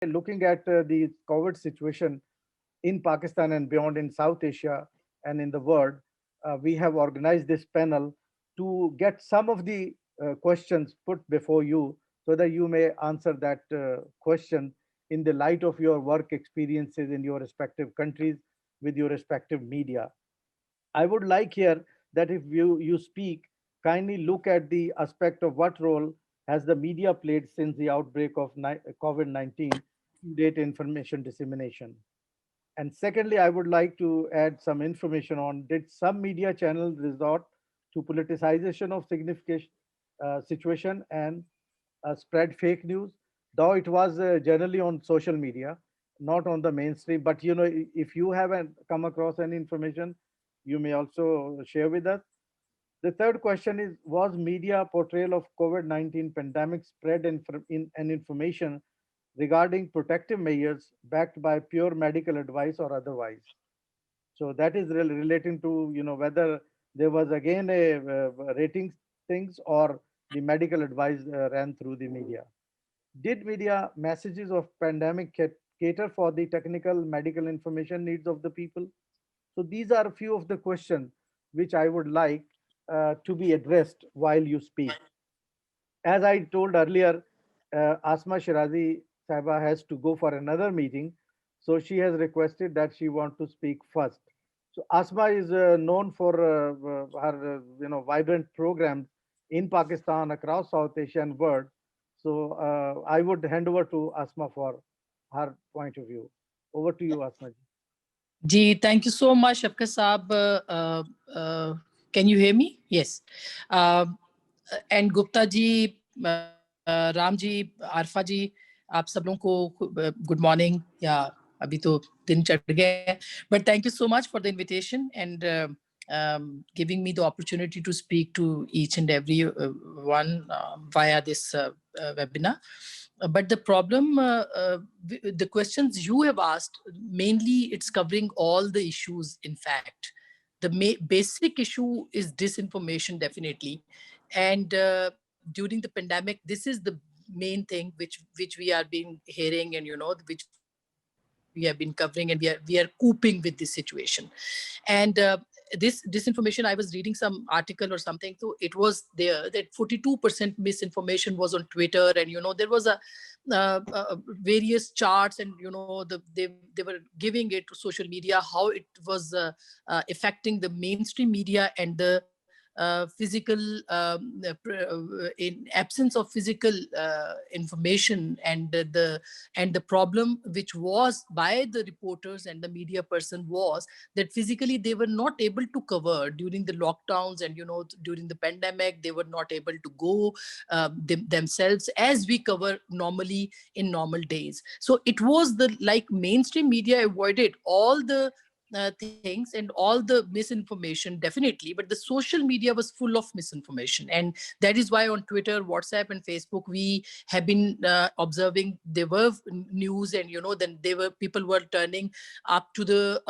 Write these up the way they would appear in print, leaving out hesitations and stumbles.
looking at the COVID situation in Pakistan and beyond, in South Asia and in the world, we have organized this panel to get some of the questions put before you so that you may answer that question in the light of your work experiences in your respective countries with your respective media. I would like here that if you speak, kindly look at the aspect of what role has the media played since the outbreak of COVID-19 to date information dissemination. And secondly, I would like to add some information on, did some media channels resort to politicization of significant situation and spread fake news, though it was generally on social media, not on the mainstream. But if you haven't come across any information, you may also share with us. The third question is, was media portrayal of COVID-19 pandemic spread and information regarding protective measures backed by pure medical advice or otherwise? So that is relating to, whether there was again a ratings things or the medical advice ran through the media. Did media messages of pandemic cater for the technical medical information needs of the people? So these are a few of the questions which I would like to be addressed while you speak. As I told earlier, Asma Shirazi Saiba has to go for another meeting, so she has requested that she want to speak first. So Asma is known for her vibrant programs in Pakistan, across South Asia and world. So I would hand over to Asma for her point of view. Over to you, Asma. Ji, thank you so much, Shafqat Saab. Can you hear me? Yes. And Gupta ji, Ram ji, Arfa ji, आप सब लोगों को good morning. Yeah, अभी तो दिन चढ़ गया. But thank you so much for the invitation and giving me the opportunity to speak to each and every one via this webinar. But the problem, the questions you have asked, mainly it's covering all the issues, in fact. The basic issue is disinformation, definitely. And during the pandemic, this is the main thing which we are being hearing and, which we have been covering, and we are coping with this situation. And this disinformation, I was reading some article or something, so it was there that 42% misinformation was on Twitter, and there was a various charts, and they were giving it to social media how it was affecting the mainstream media and the physical in absence of physical information, and the problem which was by the reporters and the media person was that physically they were not able to cover during the lockdowns, and during the pandemic they were not able to go themselves as we cover normally in normal days. So it was the mainstream media avoided all the things and all the misinformation, definitely, but the social media was full of misinformation, and that is why on Twitter, WhatsApp and Facebook we have been observing there were news, and then people were turning up to the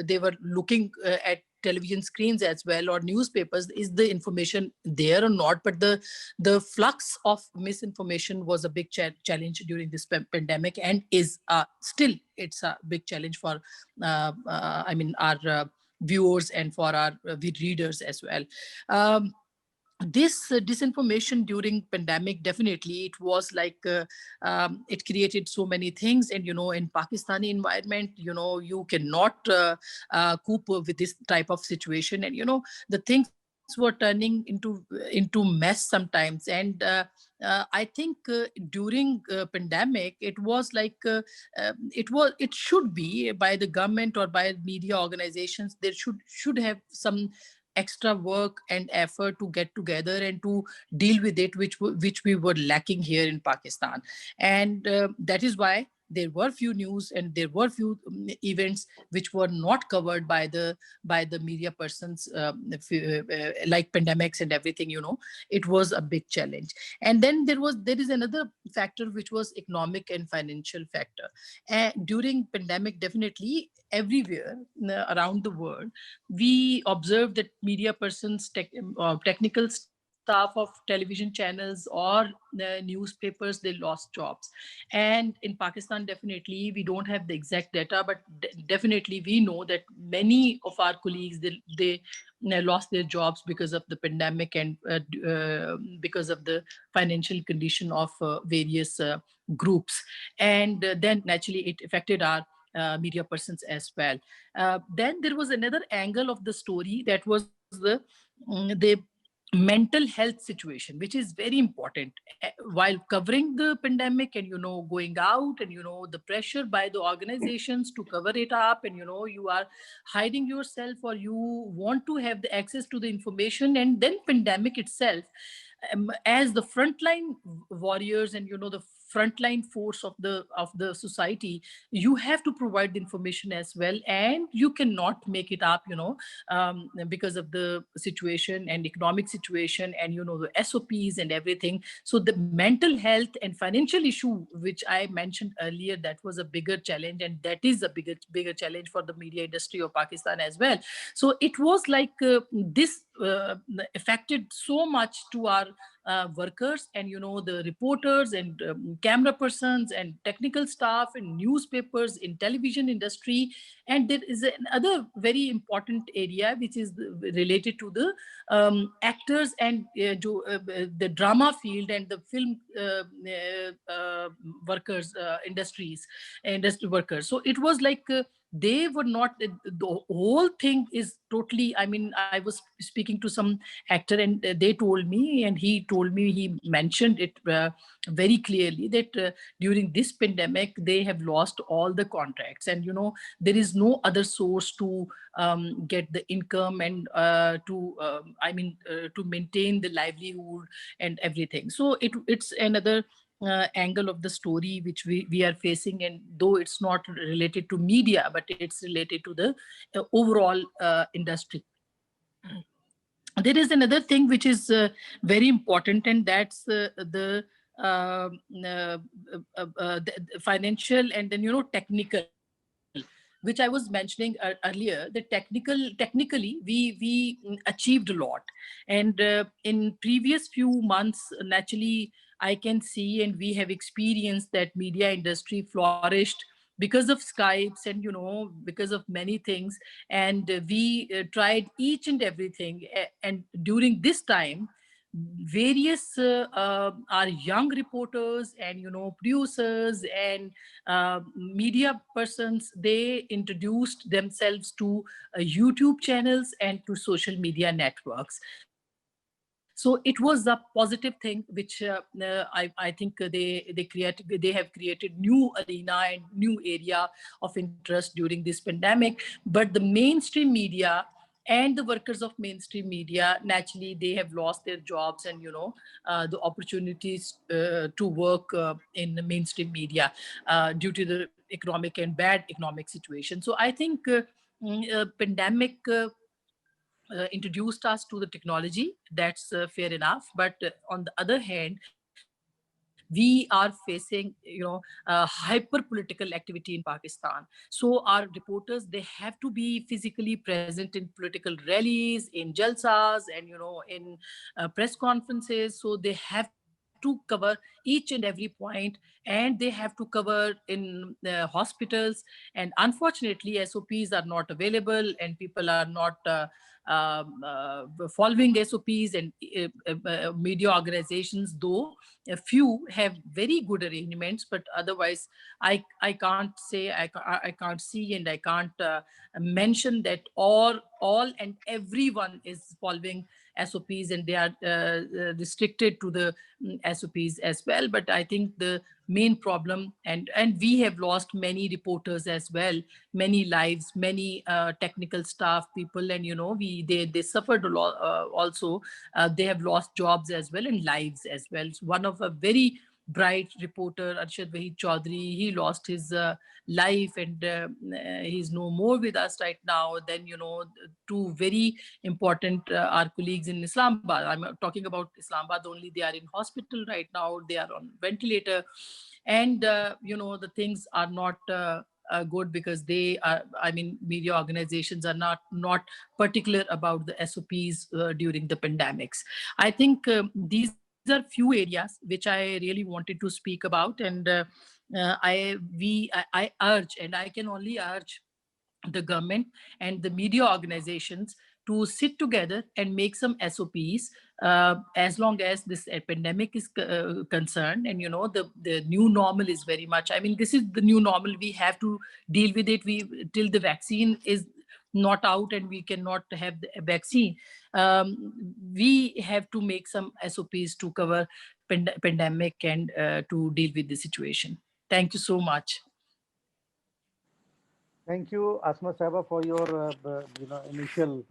they were looking at television screens as well, or newspapers, is the information there or not. But the flux of misinformation was a big challenge during this pandemic, and is still it's a big challenge for our viewers and for our readers as well. This disinformation during pandemic, definitely it was it created so many things, and in Pakistani environment, you cannot cope with this type of situation, and the things were turning into mess sometimes. And I think during pandemic, it was it should be by the government or by media organizations, there should have some extra work and effort to get together and to deal with it, which we were lacking here in Pakistan. And that is why there were few news and there were few events which were not covered by the media persons, like pandemics and everything. It was a big challenge. And then there is another factor, which was economic and financial factor. And during pandemic, definitely everywhere around the world, we observed that media persons technical staff of television channels or newspapers, they lost jobs. And in Pakistan, definitely, we don't have the exact data, but definitely we know that many of our colleagues, they lost their jobs because of the pandemic and because of the financial condition of various groups. And then naturally it affected our media persons as well. Then there was another angle of the story, that was the mental health situation, which is very important. While covering the pandemic and going out, and the pressure by the organizations to cover it up, and you are hiding yourself, or you want to have the access to the information, and then pandemic itself, as the frontline warriors, and the frontline force of the society, you have to provide the information as well, and you cannot make it up, because of the situation and economic situation, and the SOPs and everything. So the mental health and financial issue, which I mentioned earlier, that was a bigger challenge, and that is a bigger challenge for the media industry of Pakistan as well. So it was like this affected so much to our workers, and the reporters, and camera persons, and technical staff, and newspapers, in television industry. And there is another very important area, which is related to the actors, and the drama field, and the film workers, industry workers. So it was like they were not, the whole thing is totally, I mean, I was speaking to some actor, and they told me, and he mentioned it very clearly, that during this pandemic they have lost all the contracts, and there is no other source to get the income, and to maintain the livelihood and everything. So it's another angle of the story which we are facing, and though it's not related to media, but it's related to the overall industry. There is another thing which is very important, and that's uh, uh, the financial, and then technical, which I was mentioning earlier. The technically we achieved a lot, and in previous few months, naturally, I can see, and we have experienced that media industry flourished because of Skypes, and because of many things. And we tried each and everything. And during this time, various our young reporters, and producers, and media persons, they introduced themselves to YouTube channels and to social media networks. So it was a positive thing, which I think they have created new arena and new area of interest during this pandemic. But the mainstream media and the workers of mainstream media, naturally, they have lost their jobs, and the opportunities to work in the mainstream media due to the economic and bad economic situation. So I think pandemic introduced us to the technology. That's fair enough. But on the other hand, we are facing hyper political activity in Pakistan. So our reporters, they have to be physically present in political rallies, in jalsas, and in press conferences. So they have to cover each and every point, and they have to cover in hospitals. And unfortunately, SOPs are not available, and people are not following SOPs. And media organizations, though a few have very good arrangements, but otherwise I can't say, I can't see, and I can't mention that all and everyone is following SOPs, and they are restricted to the SOPs as well. But I think the main problem, and we have lost many reporters as well, many lives, many technical staff people, and they suffered a lot also. They have lost jobs as well, and lives as well. So one of a very bright reporter, Arshad Wahid Chaudhary, he lost his life, and he's no more with us right now. Then two very important our colleagues in Islamabad, I'm talking about Islamabad only, they are in hospital right now, they are on ventilator. And the things are not good, because they are, I mean, media organizations are not particular about the SOPs during the pandemics. I think these are few areas which I really wanted to speak about, and I urge, and I can only urge the government and the media organizations to sit together and make some SOPs, as long as this pandemic is concerned. And the new normal is very much, I mean, this is the new normal. We have to deal with it. We till the vaccine is not out and we cannot have the vaccine, we have to make some SOPs to cover pandemic and to deal with the situation. Thank you so much. Thank you, Asma Saba, for your initial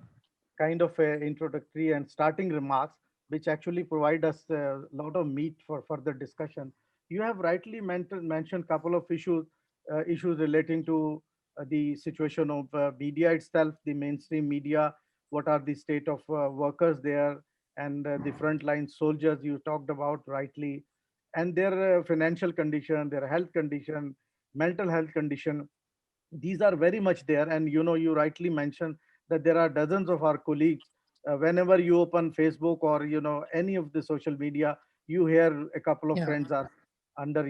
kind of introductory and starting remarks, which actually provide us a lot of meat for further discussion. You have rightly mentioned a couple of issues relating to the situation of media itself, the mainstream media. What are the state of workers there, and the frontline soldiers you talked about rightly, and their financial condition, their health condition, mental health condition. These are very much there. And you rightly mentioned that there are dozens of our colleagues. Whenever you open Facebook or any of the social media, you hear a couple of Yeah. friends are under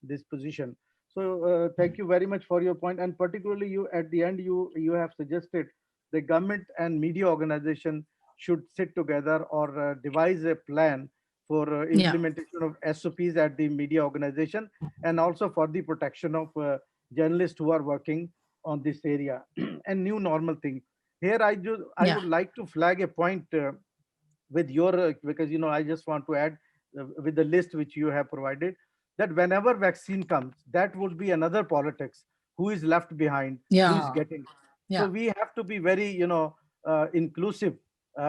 this position. So thank you very much for your point. And particularly, you at the end, you have suggested the government and media organization should sit together or devise a plan for Yeah. implementation of SOPs at the media organization, and also for the protection of journalists who are working on this area. And new normal thing here, I Yeah. would like to flag a point with your because I just want to add with the list which you have provided, that whenever vaccine comes, that would be another politics. Who is left behind, who is Yeah. getting. So Yeah. we have to be very inclusive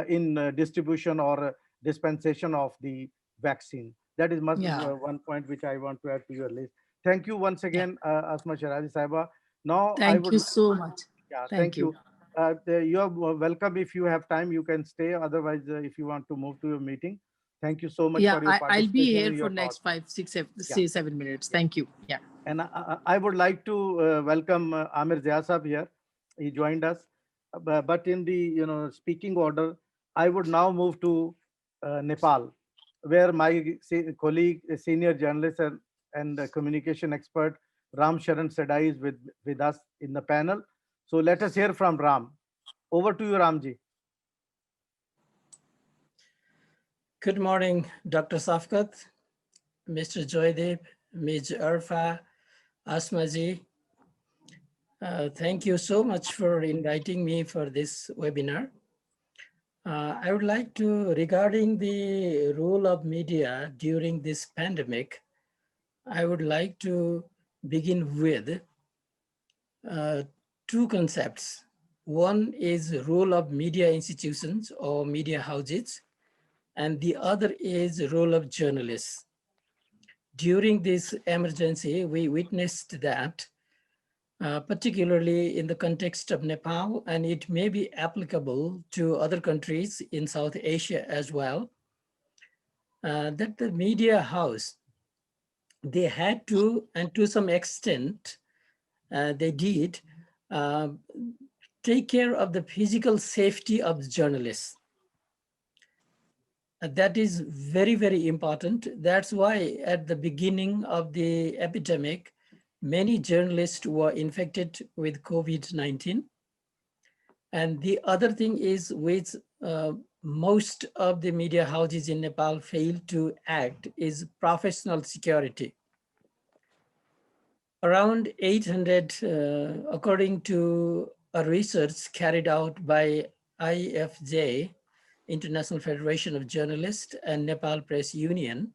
in distribution or dispensation of the vaccine. That is Yeah. one point which I want to add to your list. Thank you once Yeah. again, Asma Shirazi Saiba. Now I Thank would you like, so much. yeah, Thank thank you. you. You are welcome. If you have time, you can stay. Otherwise, if you want to move to your meeting, thank you so much Yeah, for your I'll be participation here and for your next thoughts. 5, 6, 7 minutes. Yeah. Thank you. Yeah. And I would like to welcome Amir Zia Sahab here. He joined us. But in the speaking order, I would now move to Nepal, where my colleague, a senior journalist and communication expert, Ram Sharan Sedhai, is with us in the panel. So let us hear from Ram. Over to you, Ramji. Good morning, Dr. Shafqat, Mr. Joydeep, Ms. Arfa, Asma ji. Thank you so much for inviting me for this webinar. I would like to, regarding the role of media during this pandemic, I would like to begin with two concepts. One is role of media institutions or media houses, and the other is role of journalists. During this emergency, we witnessed that, particularly in the context of Nepal, and it may be applicable to other countries in South Asia as well, that the media house, they had to, and to some extent, they did, take care of the physical safety of the journalists. That is very, very important. That's why at the beginning of the epidemic, many journalists were infected with COVID-19. And the other thing is, with most of the media houses in Nepal failed to act, is professional security. Around 800, according to a research carried out by IFJ, International Federation of Journalists, and Nepal Press Union,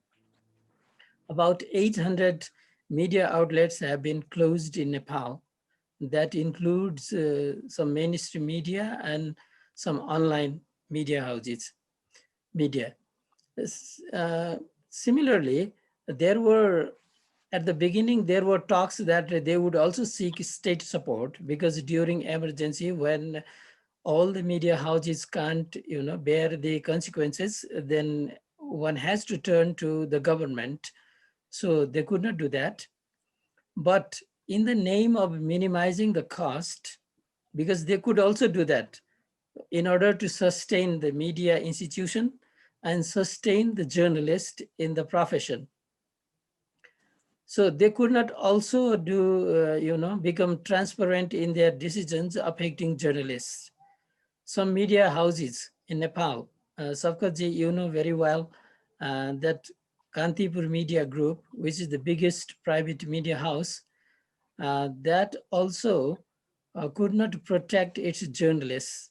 about 800 media outlets have been closed in Nepal. That includes some mainstream media and some online media houses, media. Similarly, there were, at the beginning, there were talks that they would also seek state support, because during emergency, when all the media houses can't bear the consequences, then one has to turn to the government. So they could not do that. But in the name of minimizing the cost, because they could also do that in order to sustain the media institution and sustain the journalist in the profession. So they could not also do, become transparent in their decisions affecting journalists. Some media houses in Nepal, Shafqat ji, you know very well that Kantipur Media Group, which is the biggest private media house, that also could not protect its journalists.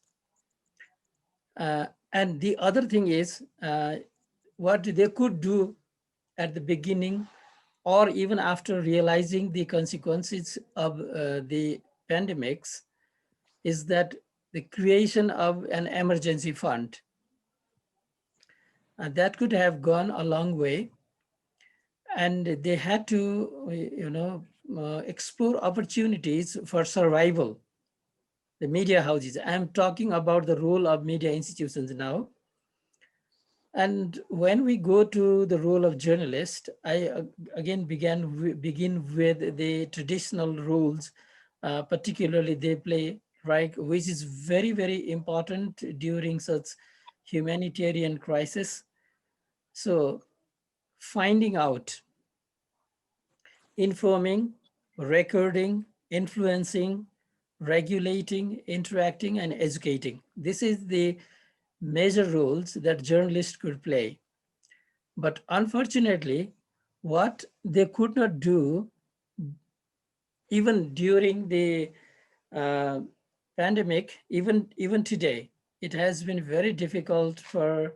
And the other thing is what they could do at the beginning or even after realizing the consequences of the pandemics is that the creation of an emergency fund. That could have gone a long way. And they had to, explore opportunities for survival. The media houses, I'm talking about the role of media institutions now. And when we go to the role of journalist, I again begin with the traditional roles, particularly they play, right, which is very, very important during such humanitarian crisis. So finding out, informing, recording, influencing, regulating, interacting, and educating. This is the major roles that journalists could play. But unfortunately, what they could not do, even during the pandemic, even today, it has been very difficult for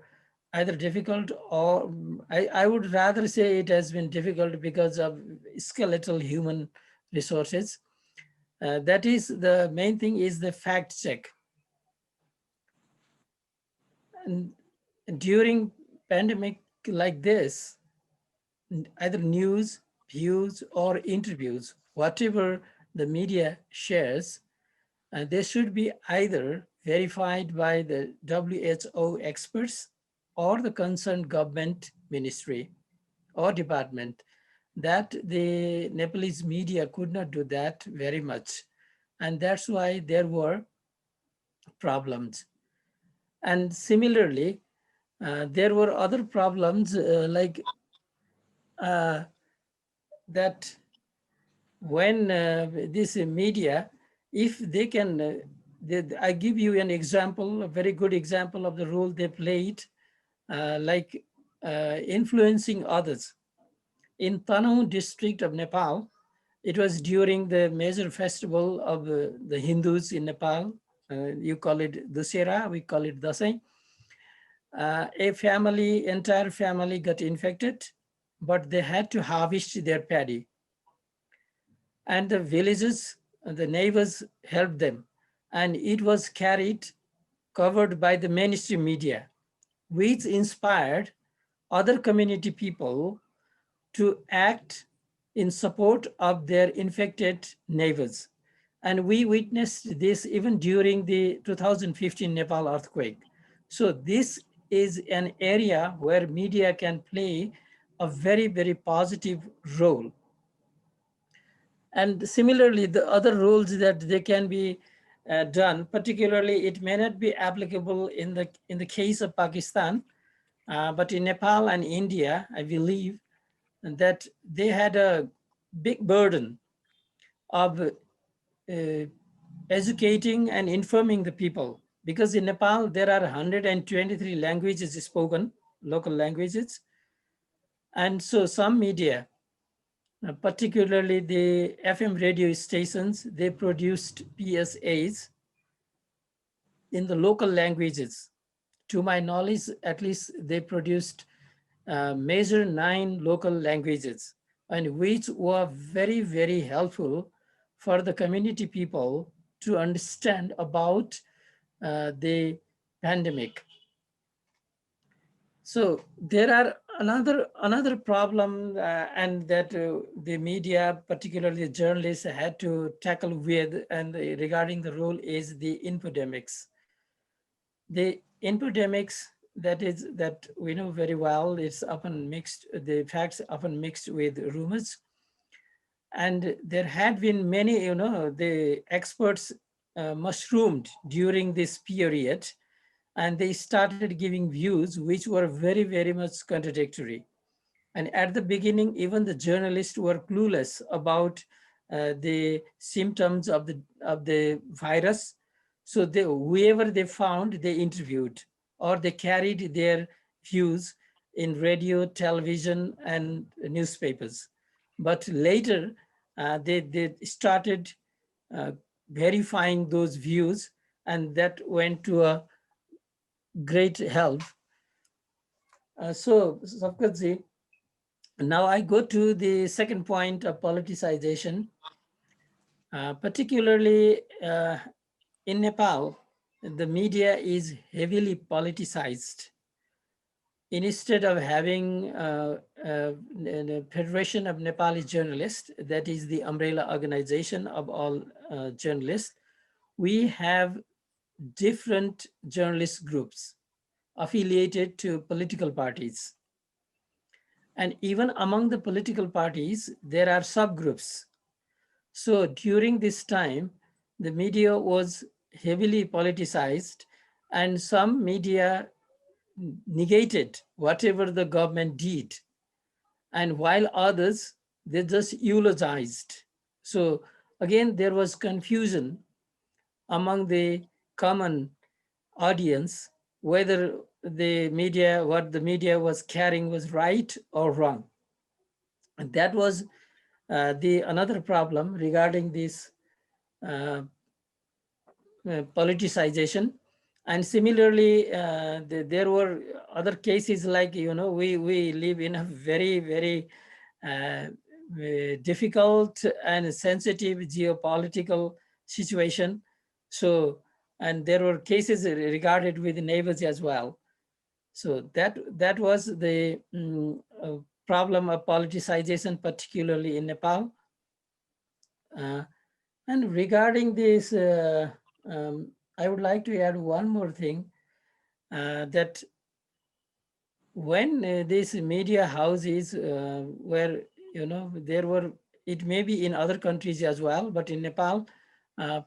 either difficult or I would rather say it has been difficult because of skeletal human resources. That is the main thing is the fact check. And during pandemic like this, either news, views, or interviews, whatever the media shares, they should be either verified by the WHO experts or the concerned government ministry or department. That the Nepalese media could not do that very much. And that's why there were problems. And similarly, there were other problems like that when this media, if they can, I give you an example, a very good example of the role they played, like influencing others. In Tanoh district of Nepal, it was during the major festival of the Hindus in Nepal. You call it Dussehra, we call it Dasai. Entire family got infected, but they had to harvest their paddy. And the villages, the neighbors helped them. And it was covered by the mainstream media, which inspired other community people to act in support of their infected neighbors. And we witnessed this even during the 2015 Nepal earthquake. So this is an area where media can play a very, very positive role. And similarly, the other rules that they can be done, particularly it may not be applicable in the case of Pakistan, but in Nepal and India, I believe that they had a big burden of educating and informing the people. Because in Nepal, there are 123 languages spoken, local languages. And so some media, particularly the FM radio stations, they produced PSAs in the local languages. To my knowledge, at least they produced major 9 local languages, and which were very, very helpful for the community people to understand about the pandemic. So there are another problem and that the media, particularly journalists, had to tackle with and regarding the role is the infodemics. The infodemics that we know very well, it's often mixed, the facts often mixed with rumors. And there had been many, the experts mushroomed during this period, and they started giving views which were very, very much contradictory. And at the beginning, even the journalists were clueless about the symptoms of the virus. So whoever they found, they interviewed, or they carried their views in radio, television, and newspapers. But later, they started uh, verifying those views, and that went to a great help. So, Shafqat ji, now I go to the second point of politicization, particularly in Nepal, the media is heavily politicized. Instead of having a Federation of Nepali Journalists, that is the umbrella organization of all journalists, we have different journalist groups affiliated to political parties. And even among the political parties, there are subgroups. So during this time, the media was heavily politicized, and some media negated whatever the government did. And while others, they just eulogized. So again, there was confusion among the common audience whether what the media was carrying was right or wrong. And that was another problem regarding this uh, politicization. And similarly, there were other cases like, we live in a very, very difficult and sensitive geopolitical situation. So, and there were cases regarded with neighbors as well. So that was the problem of politicization, particularly in Nepal. And regarding this, I would like to add one more thing, that when these media houses were, there were, it may be in other countries as well, but in Nepal,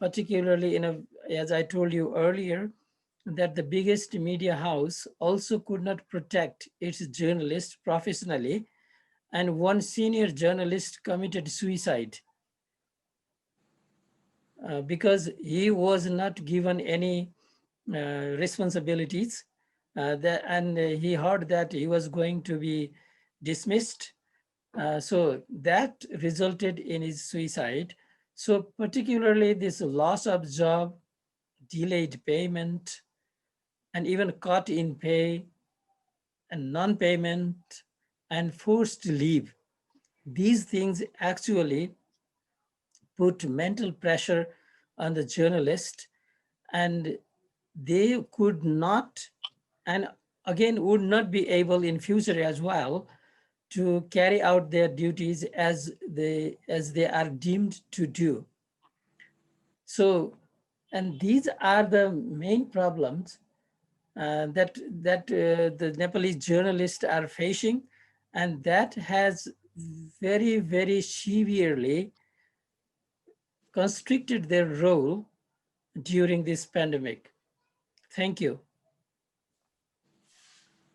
particularly as I told you earlier, that the biggest media house also could not protect its journalists professionally, and one senior journalist committed suicide because he was not given any responsibilities, and he heard that he was going to be dismissed. So that resulted in his suicide. So particularly this loss of job, delayed payment, and even cut in pay and non-payment and forced leave, these things actually put mental pressure on the journalist, and they could not, and again would not be able in future as well, to carry out their duties as they are deemed to do. So, and these are the main problems that the Nepalese journalists are facing, and that has very, very severely constricted their role during this pandemic. Thank you.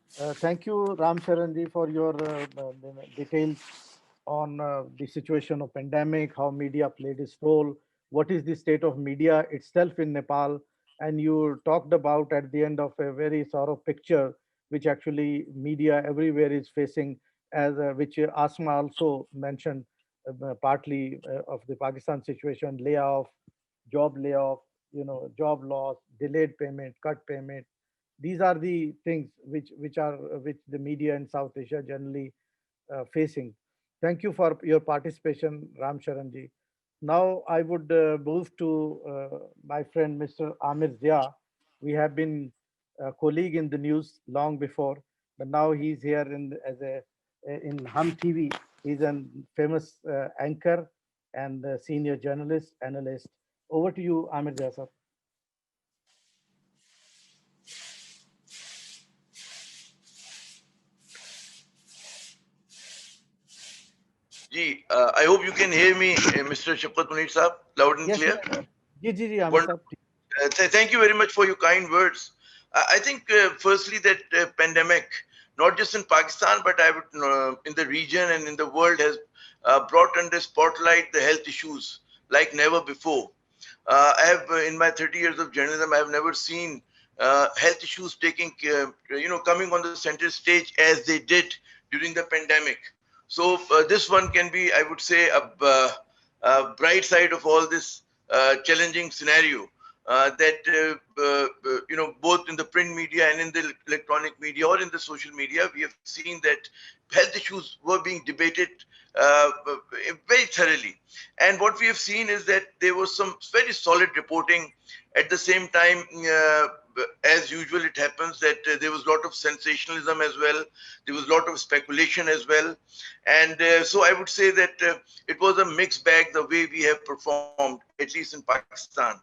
Thank you, Ram Sharan Ji, for your details on the situation of pandemic, how media played its role, what is the state of media itself in Nepal, and you talked about at the end of a very sort of picture, which actually media everywhere is facing, as which Asma also mentioned, partly of the Pakistan situation, layoff, job layoff, job loss, delayed payment, cut payment. These are the things which the media in South Asia generally facing. Thank you for your participation, Ram Sharan Ji. Now I would move to my friend Mr. Amir Zia. We have been a colleague in the news long before, but now he's here as a in Hum TV. He's a famous anchor and senior journalist, analyst. Over to you, Amir Zia sir. I hope you can hear me, Mr. Shafqat Munir Saab, loud and Yes, clear. ji, Amir Wonderful. sahab. Thank you very much for your kind words. I think, firstly, that pandemic, not just in Pakistan, but I would in the region and in the world, has brought under spotlight the health issues like never before. I have, in my 30 years of journalism, I have never seen health issues coming on the center stage as they did during the pandemic. So this one can be, I would say, a bright side of all this challenging scenario. Both in the print media and in the electronic media or in the social media, we have seen that health issues were being debated uh, very thoroughly. And what we have seen is that there was some very solid reporting. At the same time, as usual, it happens that there was a lot of sensationalism as well. There was a lot of speculation as well. And so I would say that it was a mixed bag the way we have performed, at least in Pakistan.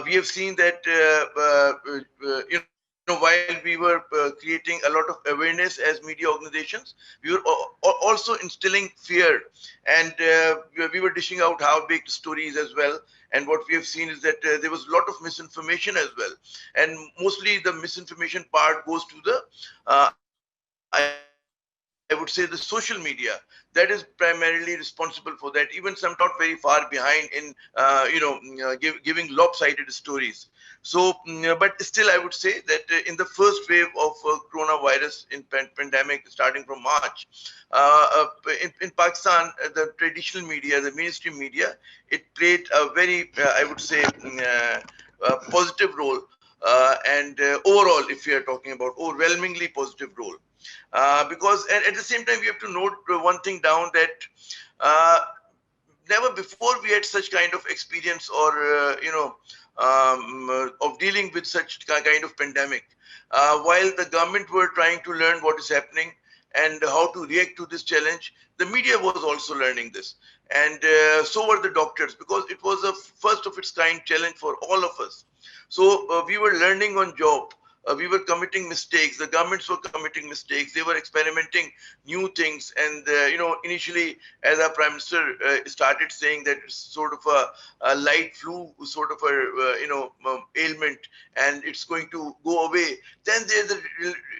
We have seen that, while we were creating a lot of awareness as media organizations, we were also instilling fear, and we were dishing out half-baked stories as well. And what we have seen is that there was a lot of misinformation as well. And mostly the misinformation part goes to the, I would say, the social media. That is primarily responsible for that. Even some not very far behind in, giving lopsided stories. So, but still, I would say that in the first wave of coronavirus in pandemic starting from March, in Pakistan, the traditional media, the mainstream media, it played a very, I would say, positive role. And overall, if we are talking about overwhelmingly positive role, because at the same time, we have to note one thing down that never before we had such kind of experience or of dealing with such kind of pandemic. While the government were trying to learn what is happening and how to react to this challenge, the media was also learning this, and so were the doctors, because it was a first of its kind challenge for all of us. So we were learning on job. We were committing mistakes. The governments were committing mistakes. They were experimenting new things. And, initially, as our Prime Minister started saying that it's sort of a light flu, sort of ailment, and it's going to go away, then there's a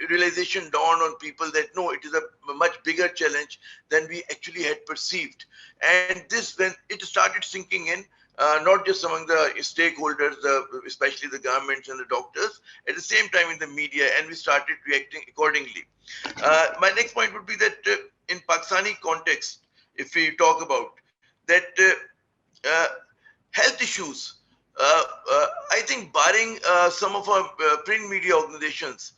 realization dawned on people that no, it is a much bigger challenge than we actually had perceived. And this, when it started sinking in, not just among the stakeholders, especially the governments and the doctors, at the same time in the media, and we started reacting accordingly. My next point would be that in Pakistani context, if we talk about that health issues, I think barring some of our print media organizations,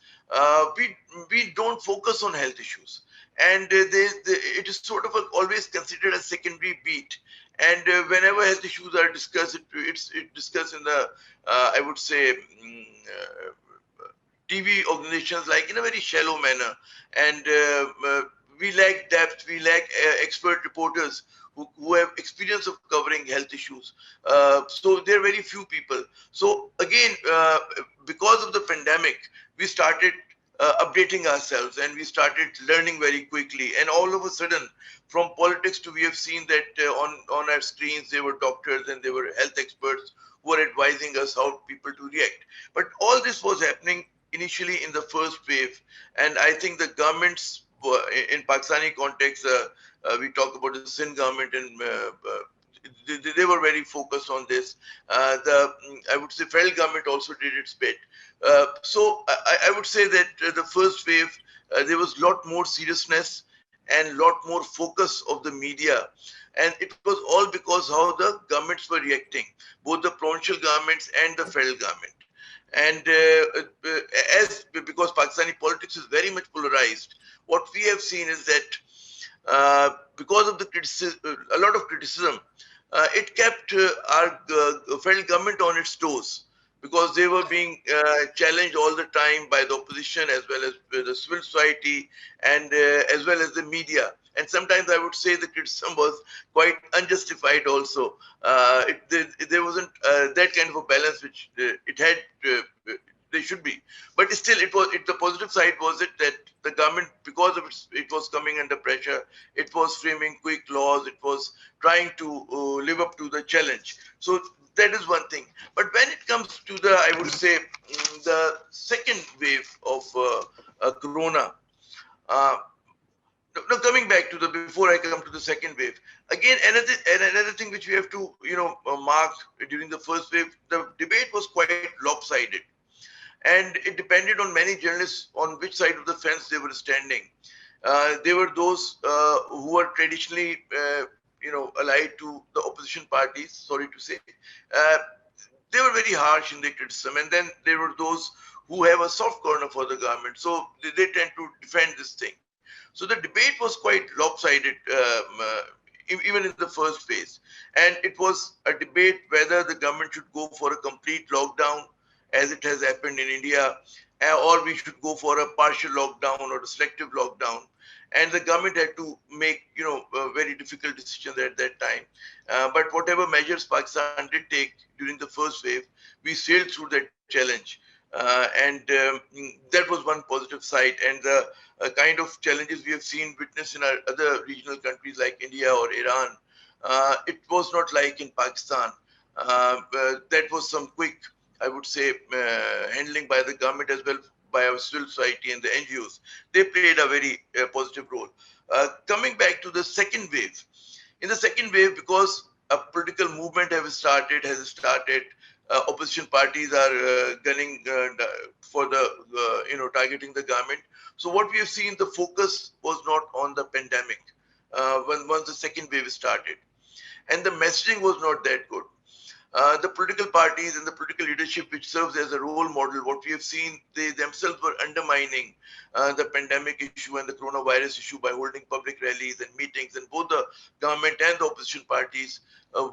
we don't focus on health issues. And it is sort of always considered a secondary beat. And whenever health issues are discussed, it's discussed in the, I would say, TV organizations, like in a very shallow manner. And we lack depth, we lack expert reporters who have experience of covering health issues. So there are very few people. So again, because of the pandemic, we started updating ourselves, and we started learning very quickly. And all of a sudden, from politics to, we have seen that on our screens, there were doctors and there were health experts who were advising us how people to react. But all this was happening initially in the first wave. And I think the governments in Pakistani context, we talk about the Sindh government, and they were very focused on this. I would say federal government also did its bit. So I would say that the first wave, there was a lot more seriousness and a lot more focus of the media. And it was all because how the governments were reacting, both the provincial governments and the federal government. And because Pakistani politics is very much polarized, what we have seen is that because of the criticism, a lot of criticism, it kept our federal government on its toes, because they were being challenged all the time by the opposition, as well as the civil society, and as well as the media. And sometimes I would say the criticism was quite unjustified also. There wasn't that kind of a balance which it had. they should be. But still, the positive side was that the government, because of it was coming under pressure, it was framing quick laws, it was trying to live up to the challenge. So that is one thing. But when it comes to the, I would say, the second wave of corona, uh, now coming back to the, before I come to the second wave, again another thing which we have to mark during the first wave, the debate was quite lopsided, and it depended on many journalists on which side of the fence they were standing. There were those who were traditionally allied to the opposition parties, sorry to say. uh, they were very harsh in their criticism, and then there were those who have a soft corner for the government, so they tend to defend this thing. So the debate was quite lopsided, even in the first phase. And it was a debate whether the government should go for a complete lockdown, as it has happened in India, or we should go for a partial lockdown or a selective lockdown. And the government had to make, very difficult decisions at that time. But whatever measures Pakistan did take during the first wave, we sailed through that challenge. And that was one positive side. And the kind of challenges we have seen witnessed in our other regional countries like India or Iran, it was not like in Pakistan. That was some quick, I would say, handling by the government as well, by our civil society and the NGOs. They played a very positive role. Coming back to the second wave, in the second wave, because a political movement has started, opposition parties are gunning for the, targeting the government. So what we have seen, the focus was not on the pandemic once the second wave started, and the messaging was not that good. The political parties and the political leadership, which serves as a role model, what we have seen, they themselves were undermining the pandemic issue and the coronavirus issue by holding public rallies and meetings, and both the government and the opposition parties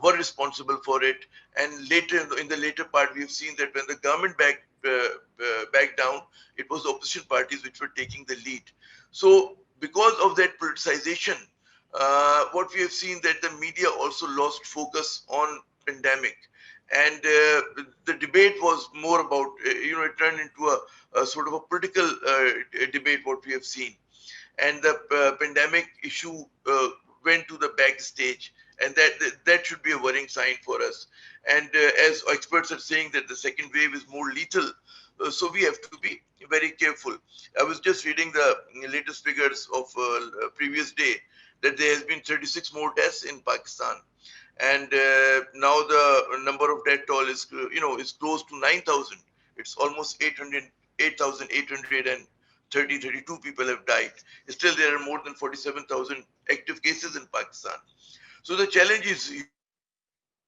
were responsible for it. And later, in the later part, we have seen that when the government backed down, it was the opposition parties which were taking the lead. So because of that politicization, what we have seen, that the media also lost focus on pandemic, and the debate was more about, it turned into a sort of a political debate, what we have seen. And the pandemic issue went to the backstage, and that should be a worrying sign for us. And as experts are saying that the second wave is more lethal, so we have to be very careful. I was just reading the latest figures of previous day, that there has been 36 more deaths in Pakistan. And now the number of death toll is, is close to 9,000. It's almost 8,832 people have died. Still, there are more than 47,000 active cases in Pakistan. So the challenge is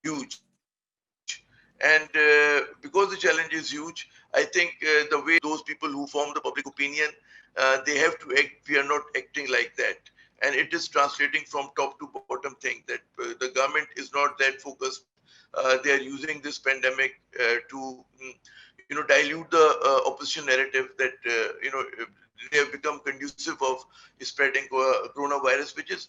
huge. And because the challenge is huge, I think the way those people who form the public opinion, they have to act. We are not acting like that. And it is translating from top to bottom thing, that the government is not that focused. They are using this pandemic to, dilute the opposition narrative, that, they have become conducive of spreading coronavirus, which is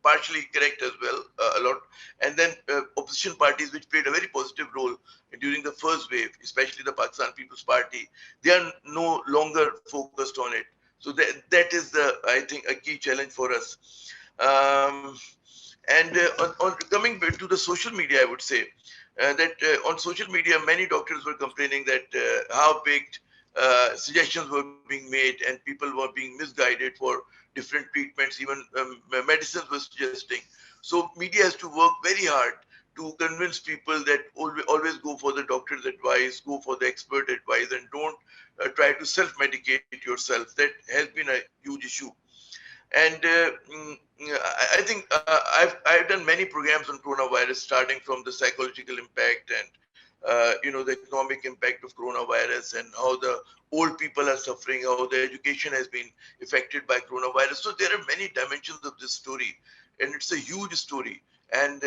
partially correct as well, a lot. And then opposition parties, which played a very positive role during the first wave, especially the Pakistan People's Party, they are no longer focused on it. So that is I think, a key challenge for us. And on coming back to the social media, I would say that on social media, many doctors were complaining that half-baked suggestions were being made, and people were being misguided for different treatments, even medicines were suggesting. So media has to work very hard to convince people that always go for the doctor's advice, go for the expert advice, and don't try to self-medicate yourself. That has been a huge issue. And I think I've done many programs on coronavirus, starting from the psychological impact and the economic impact of coronavirus, and how the old people are suffering, how the education has been affected by coronavirus. So there are many dimensions of this story, and it's a huge story, and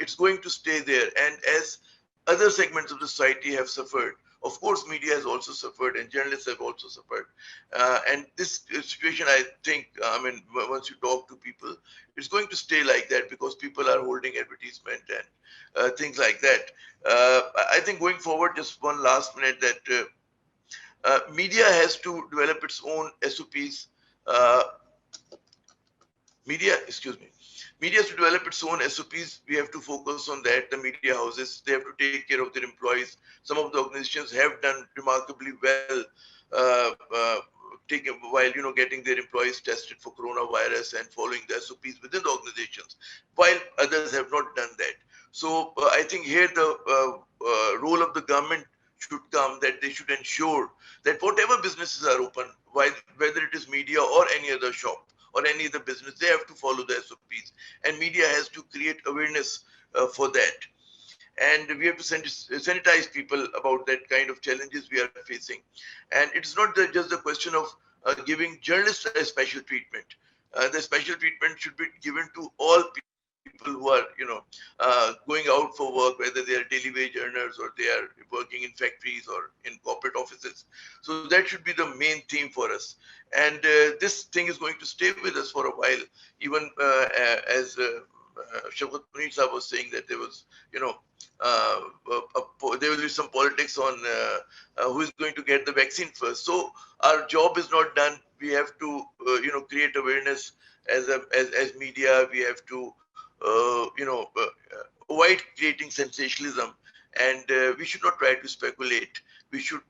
it's going to stay there. And as other segments of the society have suffered, of course, media has also suffered, and journalists have also suffered. And this situation, I think, once you talk to people, it's going to stay like that, because people are holding advertisement and things like that. I think going forward, just one last minute, that Media has to develop its own SOPs. Uh, Media has to develop its own SOPs. We have to focus on that. The media houses, they have to take care of their employees. Some of the organizations have done remarkably well, while getting their employees tested for coronavirus and following the SOPs within the organizations, while others have not done that. So I think here the role of the government should come, that they should ensure that whatever businesses are open, whether it is media or any other shop or any other business, they have to follow the SOPs, and media has to create awareness for that. And we have to sanitize people about that kind of challenges we are facing. And it's not just the question of giving journalists a special treatment. The special treatment should be given to all people who are, going out for work, whether they are daily wage earners or they are working in factories or in corporate offices. So that should be the main theme for us. And this thing is going to stay with us for a while, even as Shafqat Munir Sahab was saying, that there was, there will be some politics on who is going to get the vaccine first. So our job is not done. We have to, create awareness as media. We have to, avoid creating sensationalism, and we should not try to speculate. We should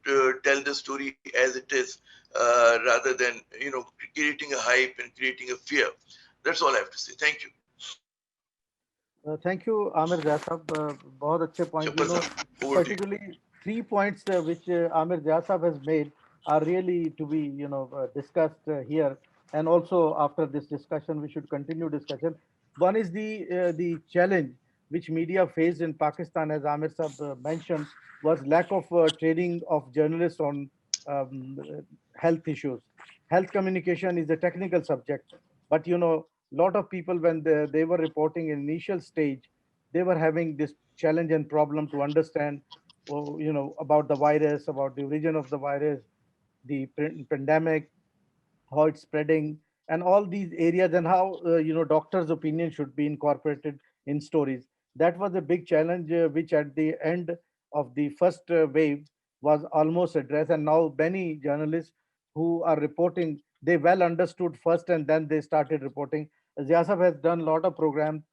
tell the story as it is, rather than creating a hype and creating a fear. That's all I have to say. Thank you. Thank you, Amir Zia Sahab. बहुत अच्छे point. Particularly 3 points which Amir Zia Sahab has made are really to be, discussed here. And also after this discussion, we should continue discussion. One is the challenge which media faced in Pakistan, as Amir Sahab mentioned, was lack of training of journalists on um, health issues. Health communication is a technical subject, but lot of people, when they were reporting in initial stage, they were having this challenge and problem to understand, about the virus, about the origin of the virus, the pandemic, how it's spreading, and all these areas, and how doctors' opinion should be incorporated in stories. That was a big challenge, which at the end of the first wave was almost addressed. And now many journalists who are reporting, they well understood first, and then they started reporting. Zia Sahab has done a lot of programs.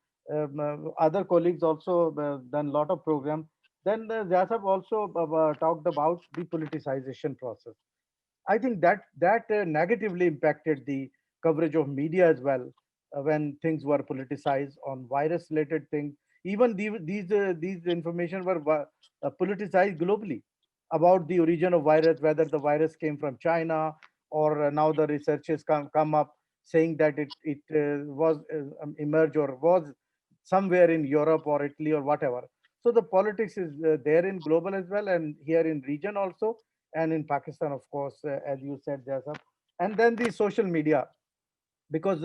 Other colleagues also done a lot of programs. Then Zia Sahab also talked about the politicization process. I think that negatively impacted the coverage of media as well, when things were politicized on virus-related things. Even these information were politicized globally about the origin of virus, whether the virus came from China, or now the researchers come up saying that it was emerged or was somewhere in Europe or Italy or whatever. So the politics is there in global as well, and here in region also, and in Pakistan, of course, as you said, Jasab. And then the social media, because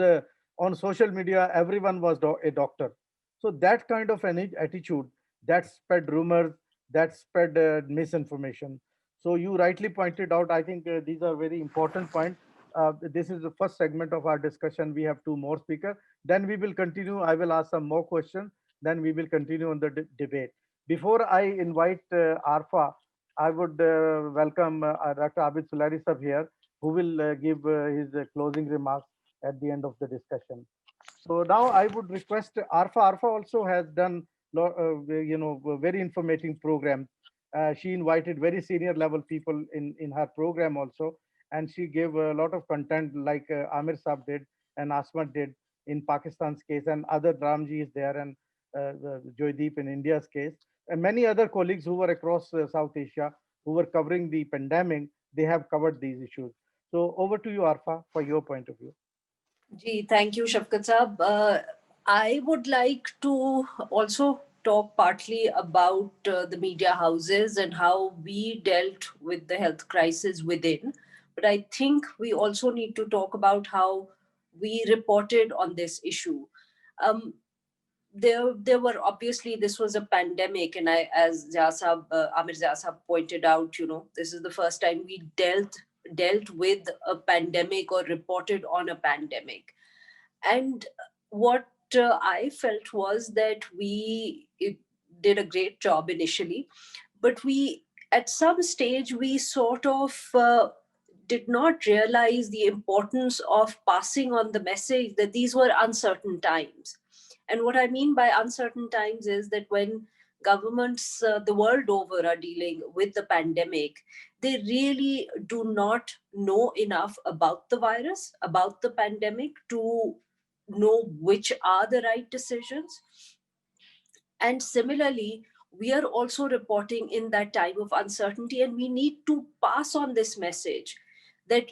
on social media, everyone was a doctor. So that kind of an attitude, that spread rumors, that spread misinformation. So you rightly pointed out, I think these are very important points. This is the first segment of our discussion. We have two more speakers. Then we will continue. I will ask some more questions. Then we will continue on the debate. Before I invite Arfa, I would welcome Dr. Abid Suleri sir here, who will give his closing remarks at the end of the discussion. So now I would request Arfa. Arfa also has done, very informative program. She invited very senior level people in her program also, and she gave a lot of content like Amir Saab did and Asma did in Pakistan's case, and other Ramji is there, and Joydeep in India's case, and many other colleagues who were across South Asia who were covering the pandemic. They have covered these issues. So over to you, Arfa, for your point of view. Gee, thank you, Shafqat Saab. I would like to also talk partly about the media houses and how we dealt with the health crisis within. But I think we also need to talk about how we reported on this issue. There were obviously, this was a pandemic, and as Amir Zia Sahab pointed out, this is the first time we dealt with a pandemic or reported on a pandemic. And what I felt was that we did a great job initially, but we at some stage we sort of did not realize the importance of passing on the message that these were uncertain times. And what I mean by uncertain times is that when governments the world over are dealing with the pandemic, they really do not know enough about the virus, about the pandemic, to know which are the right decisions. And similarly, we are also reporting in that time of uncertainty, and we need to pass on this message that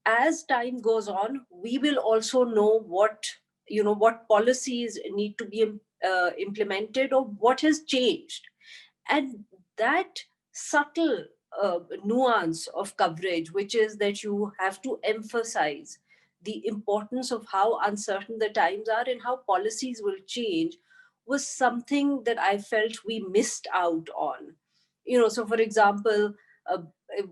as time goes on, we will also know what policies need to be implemented or what has changed. And that subtle nuance of coverage, which is that you have to emphasize the importance of how uncertain the times are and how policies will change, was something that I felt we missed out on. So for example, uh,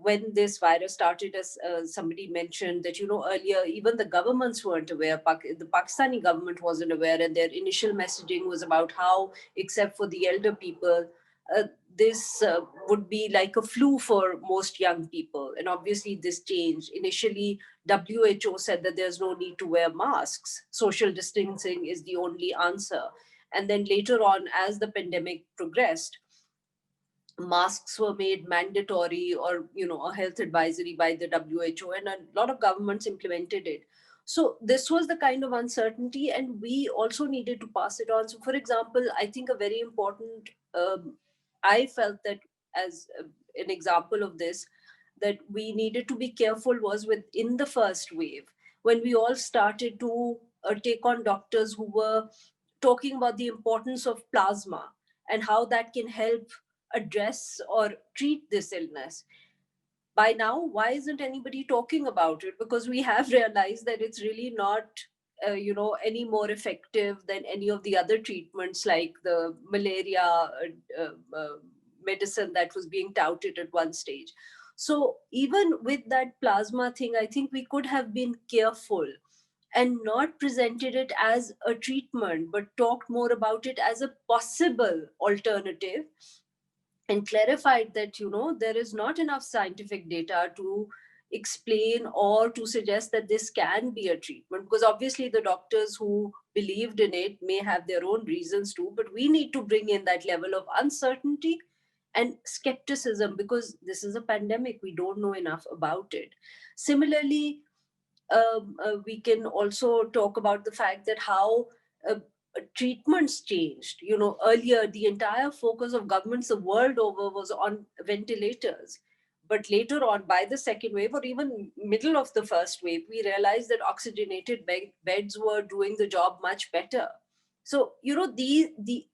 when this virus started, as somebody mentioned, that earlier even the governments weren't aware. The Pakistani government wasn't aware, and their initial messaging was about how, except for the elder people, uh, this would be like a flu for most young people. And obviously this changed. Initially, WHO said that there's no need to wear masks. Social distancing is the only answer. And then later on, as the pandemic progressed, masks were made mandatory, or a health advisory by the WHO, and a lot of governments implemented it. So this was the kind of uncertainty, and we also needed to pass it on. So for example, I think a very important, I felt that as an example of this, that we needed to be careful was within the first wave, when we all started to take on doctors who were talking about the importance of plasma and how that can help address or treat this illness. By now, why isn't anybody talking about it? Because we have realized that it's really not any more effective than any of the other treatments, like the malaria medicine that was being touted at one stage. So even with that plasma thing, I think we could have been careful and not presented it as a treatment, but talked more about it as a possible alternative, and clarified that there is not enough scientific data to explain or to suggest that this can be a treatment, because obviously the doctors who believed in it may have their own reasons too, but we need to bring in that level of uncertainty and skepticism, because this is a pandemic, we don't know enough about it. Similarly, we can also talk about the fact that how uh, treatments changed. Earlier, the entire focus of governments the world over was on ventilators. But later on, by the second wave, or even middle of the first wave, we realized that oxygenated beds were doing the job much better. So, the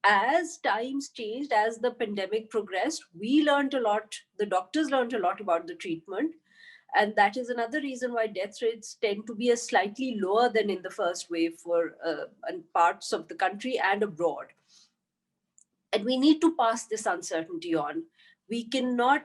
as times changed, as the pandemic progressed, we learned a lot, the doctors learned a lot about the treatment. And that is another reason why death rates tend to be a slightly lower than in the first wave for parts of the country and abroad. And we need to pass this uncertainty on. We cannot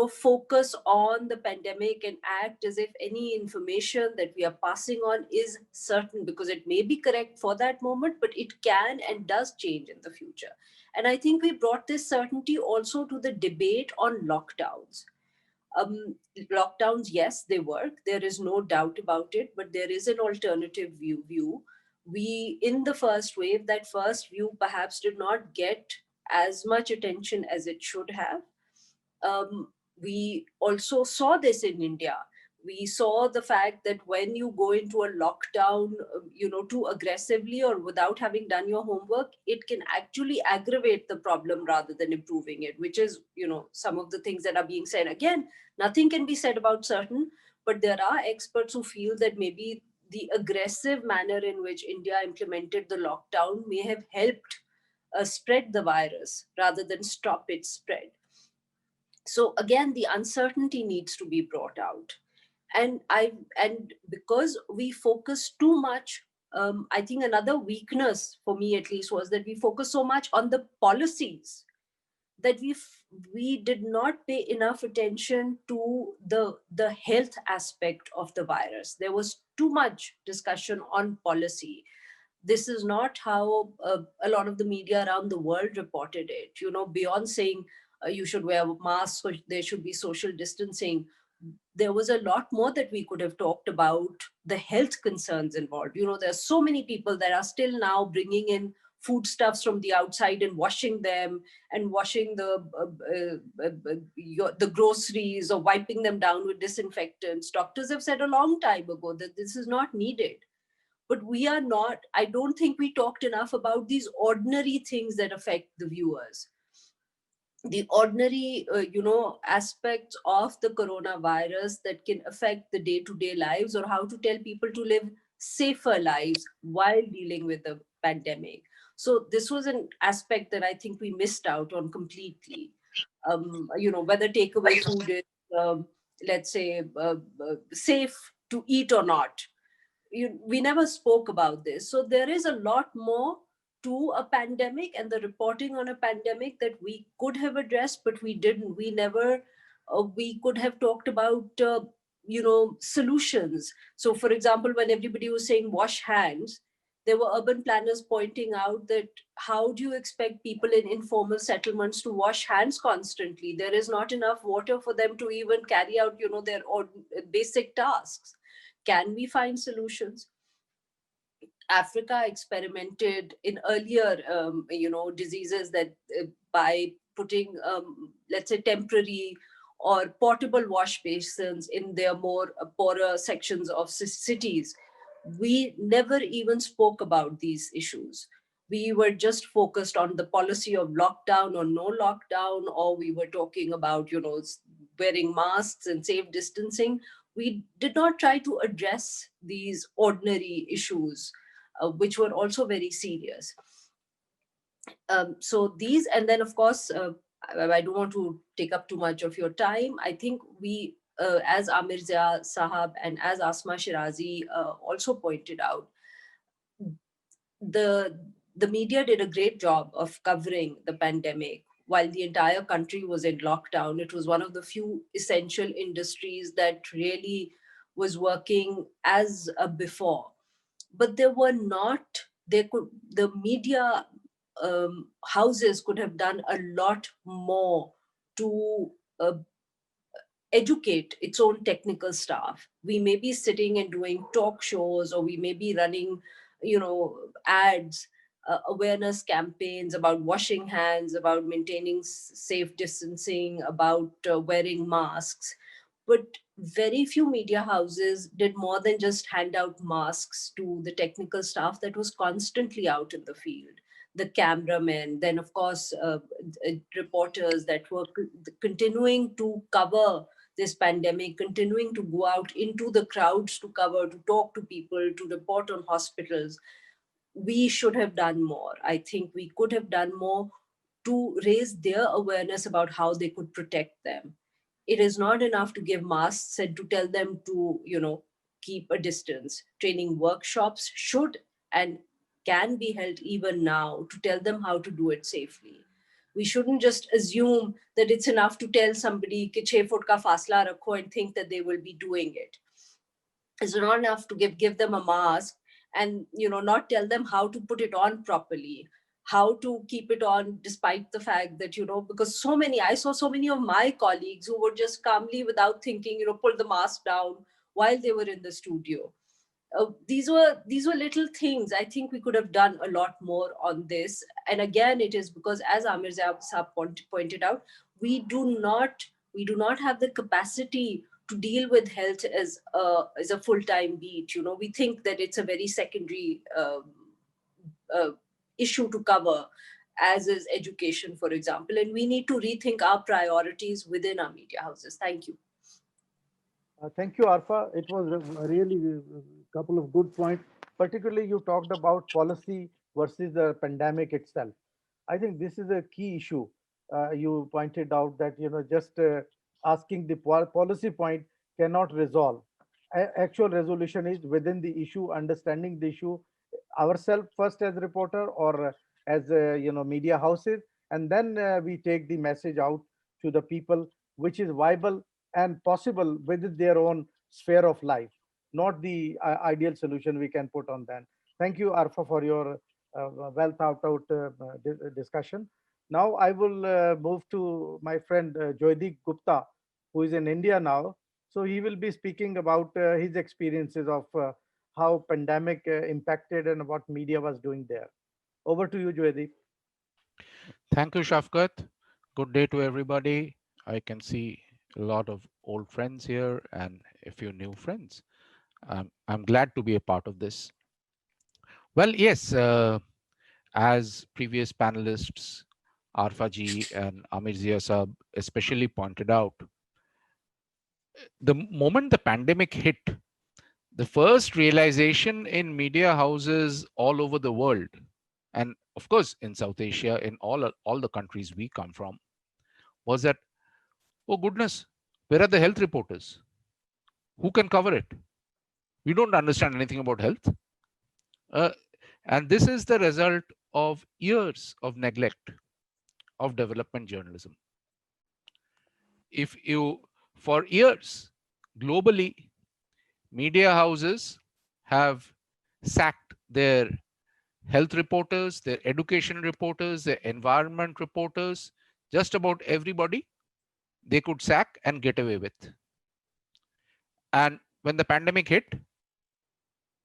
focus on the pandemic and act as if any information that we are passing on is certain, because it may be correct for that moment, but it can and does change in the future. And I think we brought this certainty also to the debate on lockdowns. Lockdowns, yes, they work. There is no doubt about it, but there is an alternative view. We, in the first wave, that first view perhaps did not get as much attention as it should have. We also saw this in India. We saw the fact that when you go into a lockdown, too aggressively or without having done your homework, it can actually aggravate the problem rather than improving it, which is, some of the things that are being said. Again, nothing can be said about certain, but there are experts who feel that maybe the aggressive manner in which India implemented the lockdown may have helped spread the virus rather than stop its spread. So again, the uncertainty needs to be brought out. And because we focus too much, I think another weakness for me at least was that we focus so much on the policies that we did not pay enough attention to the health aspect of the virus. There was too much discussion on policy. This is not how a lot of the media around the world reported it. Beyond saying you should wear masks, or there should be social distancing. There was a lot more that we could have talked about, the health concerns involved. There are so many people that are still now bringing in foodstuffs from the outside and washing them, and washing the groceries, or wiping them down with disinfectants. Doctors have said a long time ago that this is not needed. But we are not, I don't think we talked enough about these ordinary things that affect the viewers. The ordinary, aspects of the coronavirus that can affect the day-to-day lives, or how to tell people to live safer lives while dealing with the pandemic. So this was an aspect that I think we missed out on completely. Whether takeaway food is, let's say, safe to eat or not. We never spoke about this. So there is a lot more to a pandemic and the reporting on a pandemic that we could have addressed, but we didn't. We never, we could have talked about, solutions. So, for example, when everybody was saying wash hands, there were urban planners pointing out that how do you expect people in informal settlements to wash hands constantly? There is not enough water for them to even carry out, their basic tasks. Can we find solutions? Africa experimented in earlier, diseases that by putting, let's say, temporary or portable wash basins in their more poorer sections of cities. We never even spoke about these issues. We were just focused on the policy of lockdown or no lockdown, or we were talking about, wearing masks and safe distancing. We did not try to address these ordinary issues, which were also very serious. So these, and then of course, I don't want to take up too much of your time. I think we, as Amir Zia Sahab and as Asma Shirazi also pointed out, the media did a great job of covering the pandemic while the entire country was in lockdown. It was one of the few essential industries that really was working as before. But there were not, the media houses could have done a lot more to educate its own technical staff. We may be sitting and doing talk shows, or we may be running, ads, awareness campaigns about washing hands, about maintaining safe distancing, about wearing masks. But very few media houses did more than just hand out masks to the technical staff that was constantly out in the field. The cameramen, then of course, reporters that were continuing to cover this pandemic, continuing to go out into the crowds to cover, to talk to people, to report on hospitals. We should have done more. I think we could have done more to raise their awareness about how they could protect them. It is not enough to give masks and to tell them to, keep a distance. Training workshops should and can be held even now to tell them how to do it safely. We shouldn't just assume that it's enough to tell somebody कि 6 foot ka fasla rakho and think that they will be doing it. It's not enough to give them a mask and not tell them how to put it on properly, how to keep it on despite the fact that because I saw so many of my colleagues who would just calmly, without thinking, pull the mask down while they were in the studio. These were little things. I think we could have done a lot more on this. And again, it is because, as Amir Zia pointed out, we do not have the capacity to deal with health as a full-time beat. We think that it's a very secondary issue to cover, as is education, for example. And we need to rethink our priorities within our media houses. Thank you. Thank you, Arfa. It was really a couple of good points. Particularly, you talked about policy versus the pandemic itself. I think this is a key issue. You pointed out that just asking the policy point cannot resolve. Actual resolution is within the issue, understanding the issue ourselves first as reporter or as media houses, and then we take the message out to the people, which is viable and possible within their own sphere of life, not the ideal solution we can put on them. Thank you, Arfa, for your well thought out discussion. Now I will move to my friend Joydeep Gupta, who is in India now. So he will be speaking about his experiences of how pandemic impacted and what media was doing there. Over to you, Joydeep. Thank you, Shafqat. Good day to everybody. I can see a lot of old friends here and a few new friends. I'm glad to be a part of this. Well, yes, as previous panelists, Arfa ji and Amir Zia sahab especially pointed out, the moment the pandemic hit, the first realization in media houses all over the world, and of course in South Asia, in all the countries we come from, was that, oh goodness, where are the health reporters? Who can cover it? We don't understand anything about health. Uh, and this is the result of years of neglect of development journalism. If you, for years, globally, media houses have sacked their health reporters, their education reporters, their environment reporters, just about everybody they could sack and get away with. And when the pandemic hit,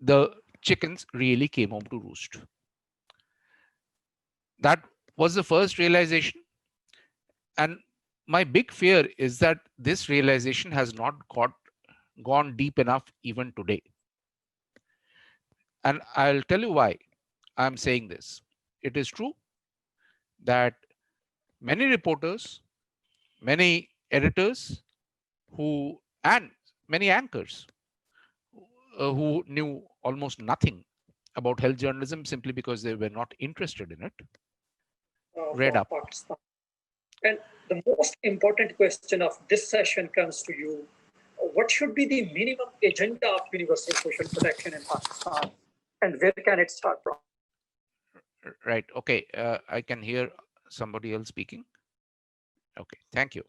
the chickens really came home to roost. That was the first realization. And my big fear is that this realization has not gone deep enough even today. And I'll tell you why I'm saying this. It is true that many reporters, many editors and many anchors who knew almost nothing about health journalism simply because they were not interested in it, read up. Pakistan. And the most important question of this session comes to you. What should be the minimum agenda of universal social protection in Pakistan? And where can it start from? Right. Okay. I can hear somebody else speaking. Okay. Thank you.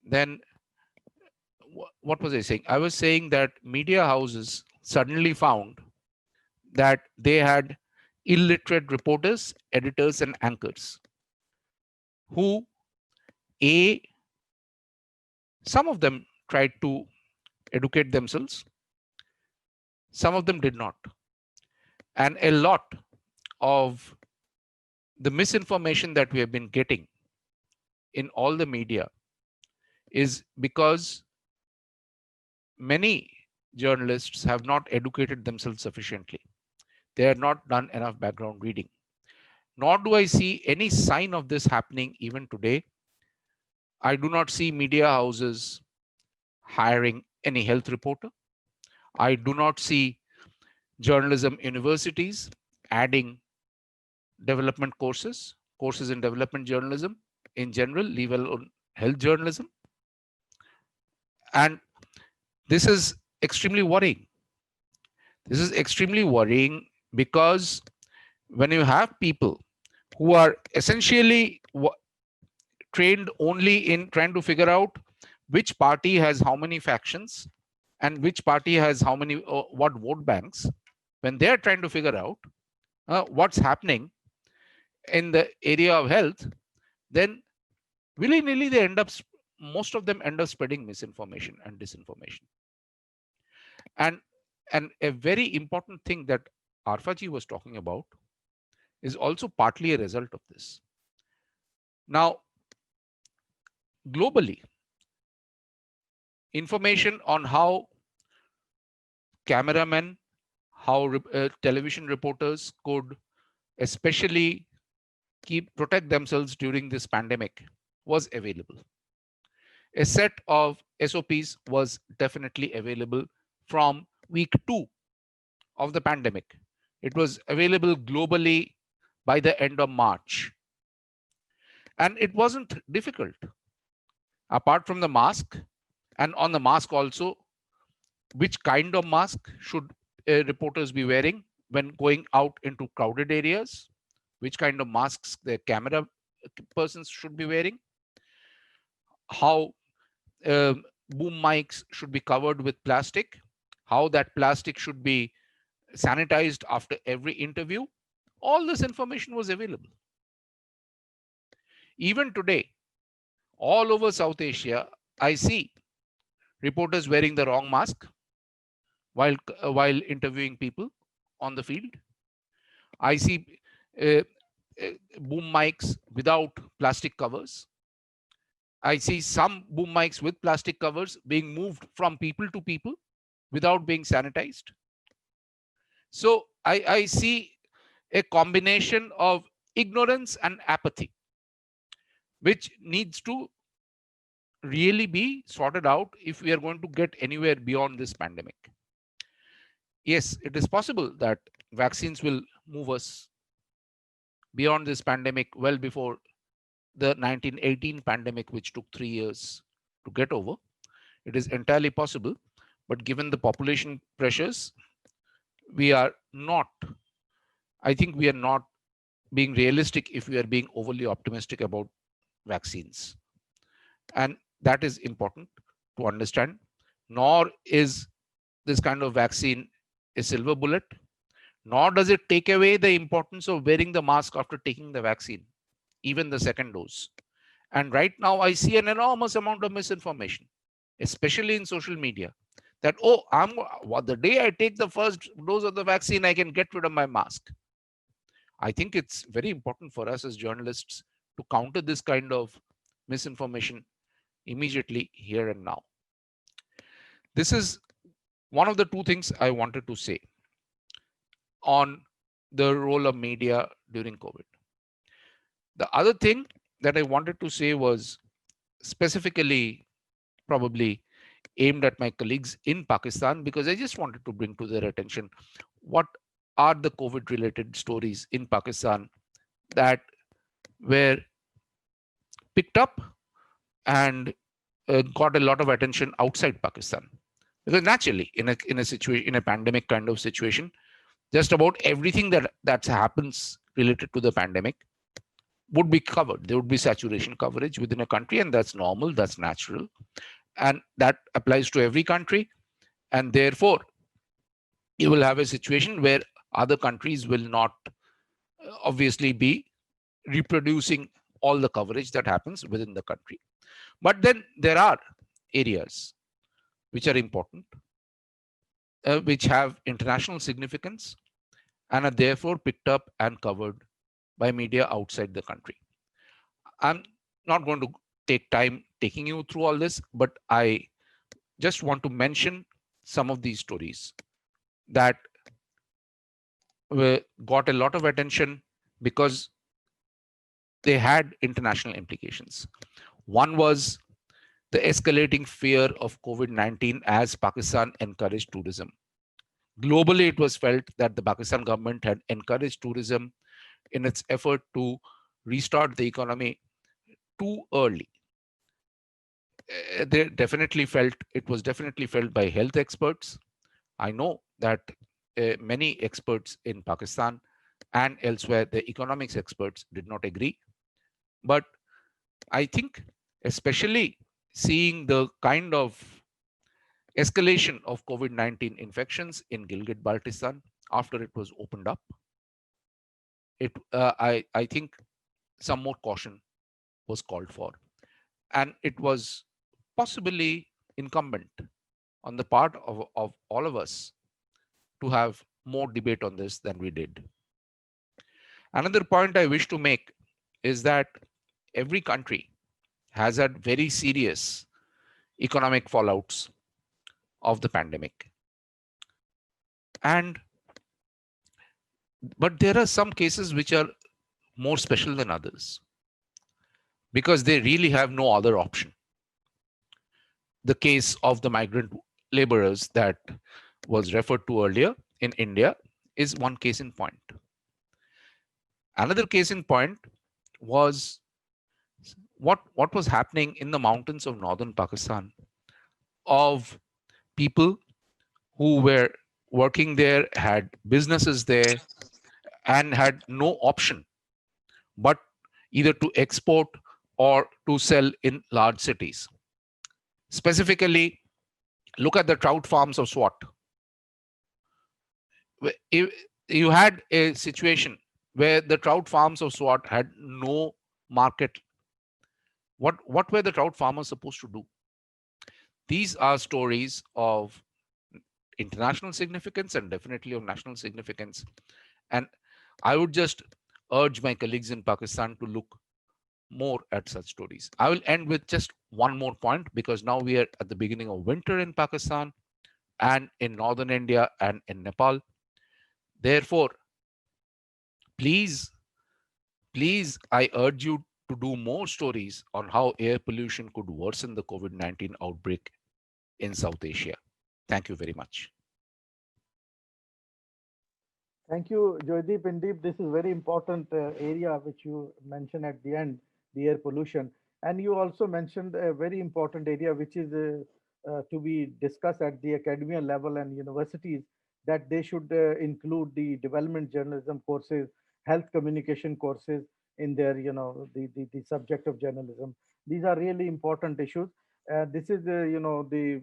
Then what was I saying? I was saying that media houses suddenly found that they had illiterate reporters, editors, and anchors who, some of them tried to educate themselves, some of them did not. And a lot of the misinformation that we have been getting in all the media is because many journalists have not educated themselves sufficiently. They have not done enough background reading. Nor do I see any sign of this happening even today. I do not see media houses hiring any health reporter. I do not see journalism universities adding development courses in development journalism in general, leave alone health journalism. And this is extremely worrying. This is extremely worrying because when you have people who are essentially trained only in trying to figure out which party has how many factions and which party has how many, what vote banks, when they're trying to figure out what's happening in the area of health, then willy-nilly they most of them end up spreading misinformation and disinformation. And a very important thing that Arfa ji was talking about is also partly a result of this. Now, globally, information on how cameramen, how television reporters could especially protect themselves during this pandemic was available. A set of SOPs was definitely available from week 2 of the pandemic. It was available globally by the end of March. And it wasn't difficult. Apart from the mask, and on the mask also, which kind of mask should reporters be wearing when going out into crowded areas, which kind of masks the camera persons should be wearing, how boom mics should be covered with plastic, how that plastic should be sanitized after every interview. All this information was available. Even today, all over South Asia, I see reporters wearing the wrong mask while interviewing people on the field. I see uh, boom mics without plastic covers. I see some boom mics with plastic covers being moved from people to people without being sanitized. So I see a combination of ignorance and apathy, which needs to really be sorted out if we are going to get anywhere beyond this pandemic. Yes, it is possible that vaccines will move us beyond this pandemic well before the 1918 pandemic, which took 3 years to get over. It is entirely possible, but given the population pressures, we are not, I think we are not being realistic if we are being overly optimistic about vaccines. And that is important to understand. Nor is this kind of vaccine a silver bullet, nor does it take away the importance of wearing the mask after taking the vaccine, even the second dose. And right now, I see an enormous amount of misinformation, especially in social media, that, oh, the day I take the first dose of the vaccine, I can get rid of my mask. I think it's very important for us as journalists to counter this kind of misinformation immediately, here and now. This is one of the two things I wanted to say on the role of media during COVID. The other thing that I wanted to say was specifically probably aimed at my colleagues in Pakistan, because I just wanted to bring to their attention what are the COVID related stories in Pakistan that were picked up and got a lot of attention outside Pakistan. Because naturally, in a situation, in a pandemic kind of situation, just about everything that happens related to the pandemic would be covered. There would be saturation coverage within a country, and that's normal, that's natural, and that applies to every country. And therefore, you will have a situation where other countries will not obviously be reproducing all the coverage that happens within the country. But then there are areas which are important, which have international significance, and are therefore picked up and covered by media outside the country. I'm not going to take time taking you through all this, but I just want to mention some of these stories that got a lot of attention because they had international implications. One was the escalating fear of COVID-19 as Pakistan encouraged tourism. Globally, it was felt that the Pakistan government had encouraged tourism in its effort to restart the economy too early. They definitely felt, it was definitely felt by health experts. I know that many experts in Pakistan and elsewhere, the economics experts did not agree. But I think especially seeing the kind of escalation of COVID-19 infections in Gilgit-Baltistan after it was opened up, I think some more caution was called for. And it was possibly incumbent on the part of all of us to have more debate on this than we did. Another point I wish to make is that every country has had very serious economic fallouts of the pandemic. But there are some cases which are more special than others because they really have no other option. The case of the migrant laborers that was referred to earlier in India is one case in point. Another case in point was what was happening in the mountains of northern Pakistan of people who were working there, had businesses there, and had no option but either to export or to sell in large cities. Specifically, look at the trout farms of Swat. You had a situation where the trout farms of Swat had no market What were the trout farmers supposed to do? These are stories of international significance and definitely of national significance. And I would just urge my colleagues in Pakistan to look more at such stories. I will end with just one more point, because now we are at the beginning of winter in Pakistan and in northern India and in Nepal. Therefore, please, please, I urge you to do more stories on how air pollution could worsen the COVID-19 outbreak in South Asia. Thank you very much. Thank you, Joydeep. Indeed, this is very important area which you mentioned at the end, the air pollution. And you also mentioned a very important area which is to be discussed at the academia level and universities, that they should include the development journalism courses, health communication courses in their, the subject of journalism. These are really important issues. This is, the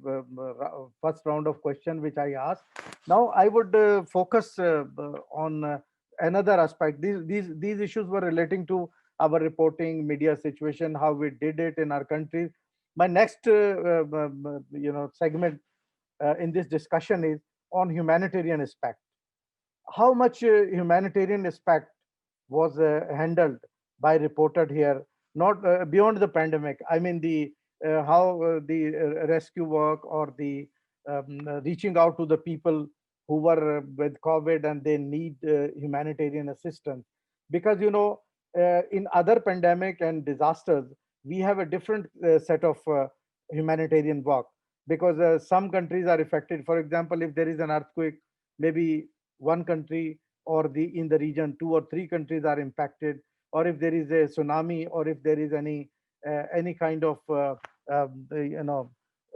first round of question which I asked. Now I would focus on another aspect. These issues were relating to our reporting, media situation, how we did it in our country. My next segment in this discussion is on humanitarian aspect. How much humanitarian aspect was handled by reported here, not beyond the pandemic. I mean the how the rescue work or the reaching out to the people who were with COVID and they need humanitarian assistance. Because in other pandemic and disasters, we have a different set of humanitarian work, because some countries are affected. For example, if there is an earthquake, maybe one country or in the region 2 or 3 countries are impacted, or if there is a tsunami, or if there is any kind of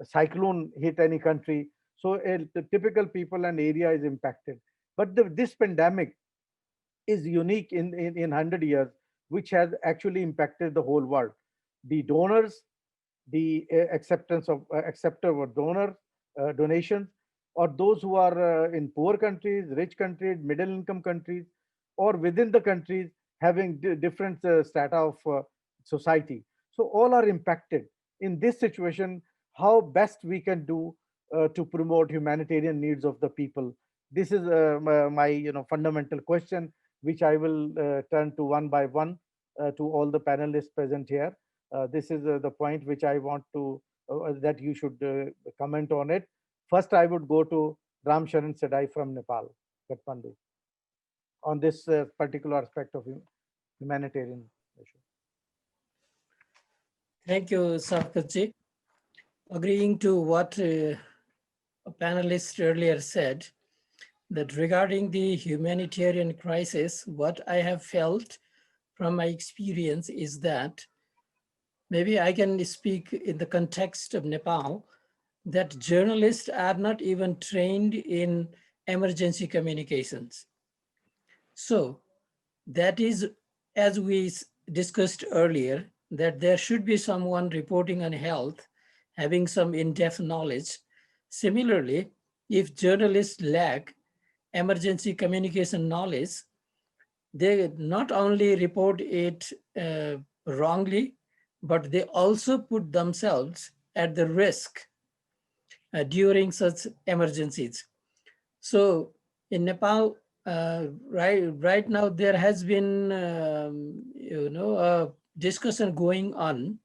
cyclone hit any country, so the typical people and area is impacted. But this pandemic is unique in 100 years, which has actually impacted the whole world. The donors, the acceptance of acceptor of donor donations, or those who are in poor countries, rich countries, middle income countries, or within the countries having different strata of society. So all are impacted. In this situation, how best we can do to promote humanitarian needs of the people? This is my fundamental question, which I will turn to one by one to all the panelists present here. This is the point which I want to that you should comment on it. First, I would go to Ram Sharan Sedhai from Nepal, Kathmandu, on this particular aspect of humanitarian issue. Thank you, Shafqat. Agreeing to what a panelist earlier said, that regarding the humanitarian crisis, what I have felt from my experience is that, maybe I can speak in the context of Nepal, that journalists are not even trained in emergency communications. So that is, as we discussed earlier, that there should be someone reporting on health, having some in-depth knowledge. Similarly, if journalists lack emergency communication knowledge, they not only report it wrongly, but they also put themselves at the risk during such emergencies. So in Nepal, right now, there has been a discussion going on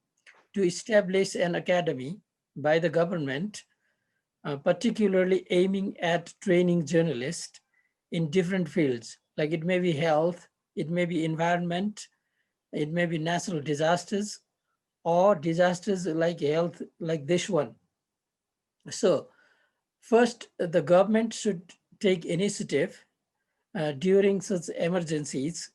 to establish an academy by the government, particularly aiming at training journalists in different fields. Like it may be health, it may be environment, it may be natural disasters, or disasters like health, like this one. So first, the government should take initiative during such emergencies.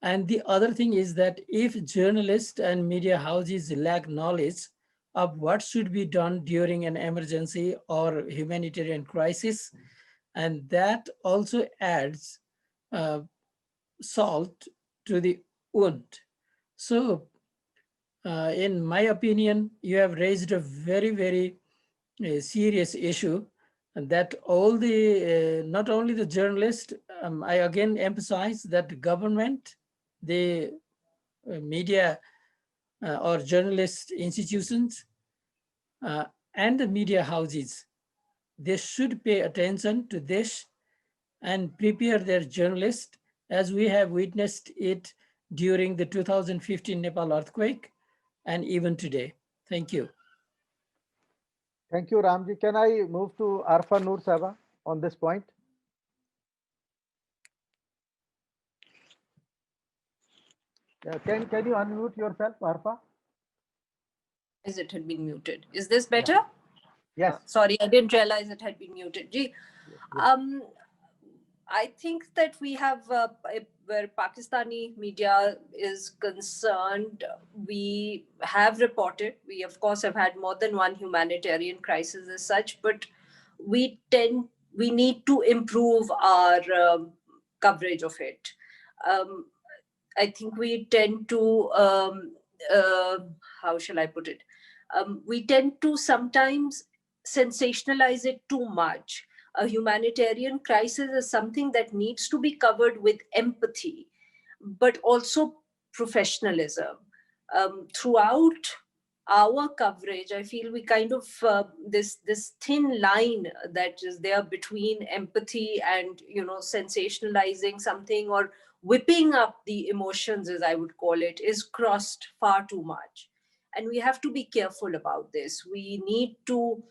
And the other thing is that if journalists and media houses lack knowledge of what should be done during an emergency or humanitarian crisis, and that also adds salt to the wound. So in my opinion, you have raised a very, very serious issue, and that all the, not only the journalists, I again emphasize that the government, the media or journalist institutions and the media houses, they should pay attention to this and prepare their journalists, as we have witnessed it during the 2015 Nepal earthquake and even today. Thank you. Thank you, Ramji. Can I move to Arfa Noor Saba on this point? Can you unmute yourself, Arfa? As it had been muted. Is this better? Yes. Sorry, I didn't realize it had been muted. Gee, I think that we have, where Pakistani media is concerned, we have reported, we of course have had more than one humanitarian crisis as such, but we need to improve our coverage of it. I think we tend to, how shall I put it? We tend to sometimes sensationalize it too much. A humanitarian crisis is something that needs to be covered with empathy, but also professionalism. Throughout our coverage, I feel we kind of, this thin line that is there between empathy and, sensationalizing something or whipping up the emotions, as I would call it, is crossed far too much. And we have to be careful about this. We need to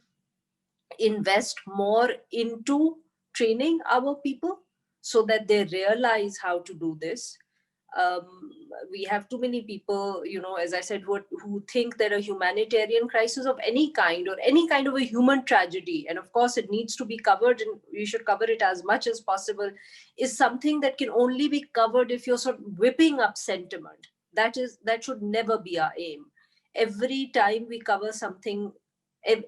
invest more into training our people so that they realize how to do this. We have too many people, as I said, who think that a humanitarian crisis of any kind or any kind of a human tragedy, and of course it needs to be covered and we should cover it as much as possible, is something that can only be covered if you're sort of whipping up sentiment. That should never be our aim. Every time we cover something,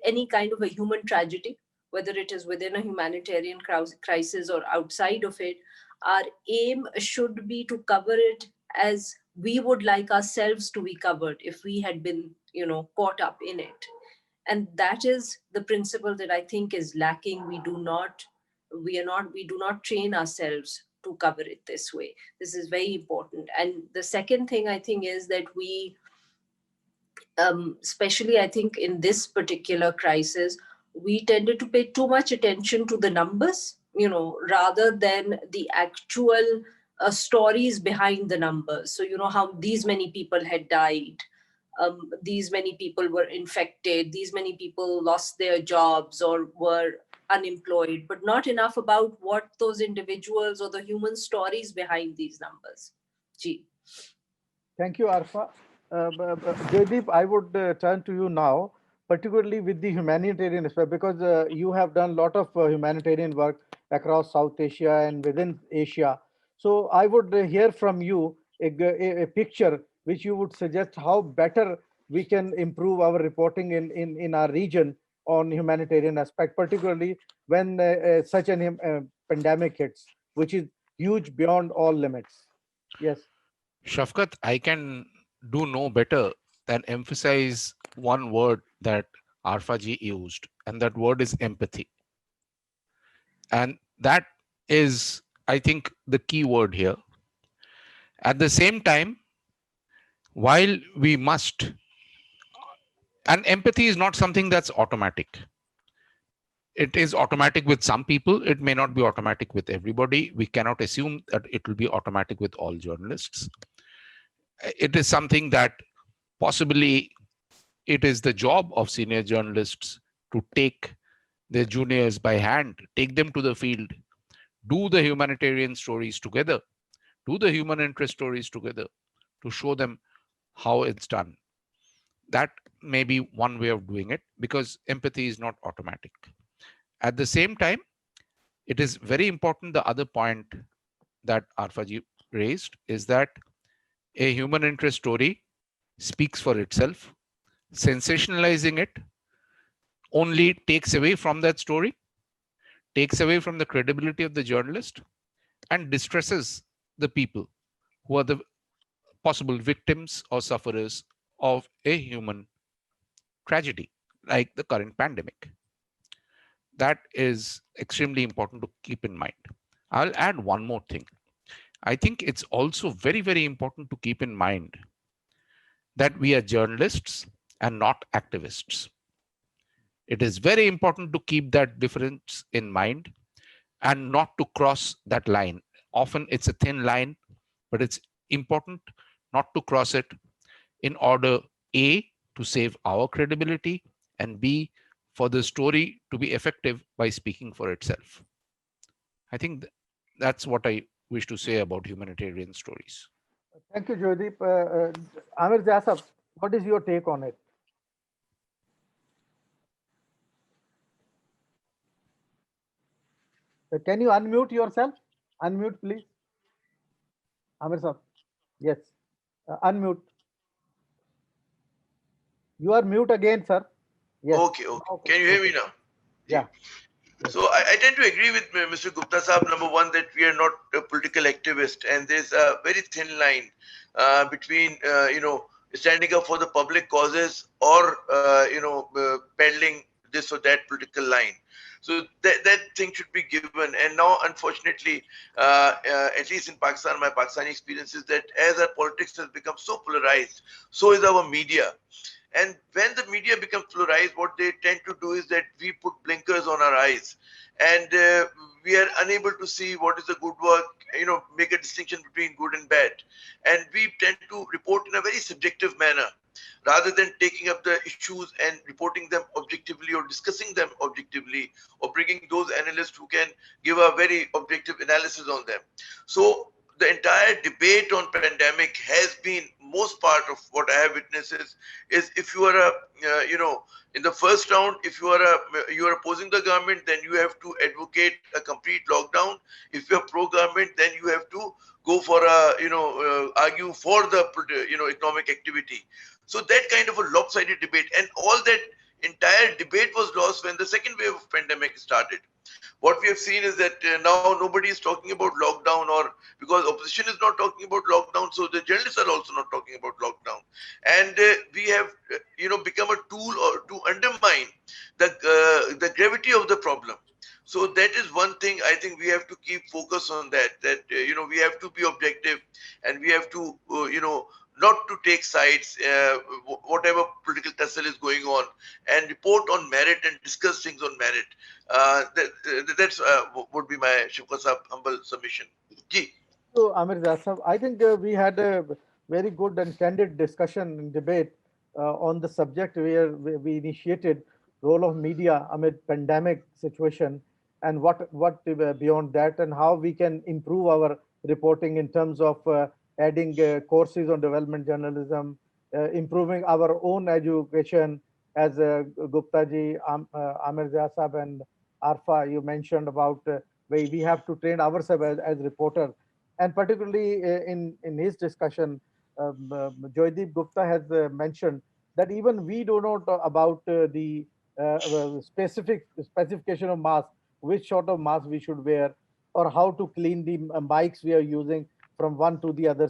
any kind of a human tragedy, whether it is within a humanitarian crisis or outside of it, our aim should be to cover it as we would like ourselves to be covered if we had been, caught up in it. And that is the principle that I think is lacking. We do not train ourselves to cover it this way. This is very important. And the second thing I think is that we, especially I think in this particular crisis, we tended to pay too much attention to the numbers, rather than the actual stories behind the numbers. So, how these many people had died, these many people were infected, these many people lost their jobs or were unemployed, but not enough about what those individuals or the human stories behind these numbers. Gee. Thank you, Arfa. Joydeep, I would turn to you now, particularly with the humanitarian aspect, because you have done a lot of humanitarian work across South Asia and within Asia. So I would hear from you a picture which you would suggest how better we can improve our reporting in our region on humanitarian aspect, particularly when such a pandemic hits, which is huge beyond all limits. Yes. Shafqat, I can do no better than emphasize one word that Arfa ji used, and that word is empathy. And that is, I think, the key word here. At the same time, while we must, and empathy is not something that's automatic. It is automatic with some people. It may not be automatic with everybody. We cannot assume that it will be automatic with all journalists. It is something that possibly it is the job of senior journalists to take their juniors by hand, take them to the field, do the humanitarian stories together, do the human interest stories together to show them how it's done. That may be one way of doing it, because empathy is not automatic. At the same time, it is very important. The other point that Arfa ji raised is that a human interest story speaks for itself. Sensationalizing it only takes away from that story, takes away from the credibility of the journalist, and distresses the people who are the possible victims or sufferers of a human tragedy like the current pandemic. That is extremely important to keep in mind. I'll add one more thing. I think it's also very, very important to keep in mind that we are journalists and not activists. It is very important to keep that difference in mind and not to cross that line. Often it's a thin line, but it's important not to cross it in order, A, to save our credibility, and B, for the story to be effective by speaking for itself. I think that's what I wish to say about humanitarian stories. Thank you, Joydeep. Amir Zia, what is your take on it? Can you unmute yourself? Unmute, please. Amir sir. Yes. Unmute. You are mute again, sir. Yes. Okay. Can you hear me now? Yeah. So I tend to agree with Mr. Gupta Saab, number one, that we are not a political activist, and there's a very thin line between, standing up for the public causes or, peddling this or that political line. So that thing should be given. And now, unfortunately, at least in Pakistan, my Pakistani experience is that as our politics has become so polarized, so is our media. And when the media becomes polarized, what they tend to do is that we put blinkers on our eyes, and we are unable to see what is the good work, make a distinction between good and bad. And we tend to report in a very subjective manner, rather than taking up the issues and reporting them objectively or discussing them objectively, or bringing those analysts who can give a very objective analysis on them. So the entire debate on pandemic has been, most part of what I have witnessed is if you are in the first round, if you are opposing the government, then you have to advocate a complete lockdown. If you are pro-government, then you have to go for argue for the economic activity. So that kind of a lopsided debate, and all that entire debate was lost when the second wave of pandemic started. What we have seen is that now nobody is talking about lockdown, or because opposition is not talking about lockdown, so the journalists are also not talking about lockdown. And we have, become a tool or to undermine the gravity of the problem. So that is one thing I think we have to keep focus on, that we have to be objective, and we have to, not to take sides, whatever political tussle is going on, and report on merit and discuss things on merit. That's would be my Shafqat Saab humble submission. Ji. So, Amir Zia, I think we had a very good and candid discussion and debate on the subject where we initiated role of media amid pandemic situation, and what beyond that, and how we can improve our reporting in terms of adding courses on development journalism, improving our own education, as Gupta ji, Amir Zia Saab, and Arfa, you mentioned about we have to train ourselves as reporters. And particularly in his discussion, Joydeep Gupta has mentioned that even we don't know about the specific specification of mask, which sort of mask we should wear, or how to clean the mics we are using from one to the other,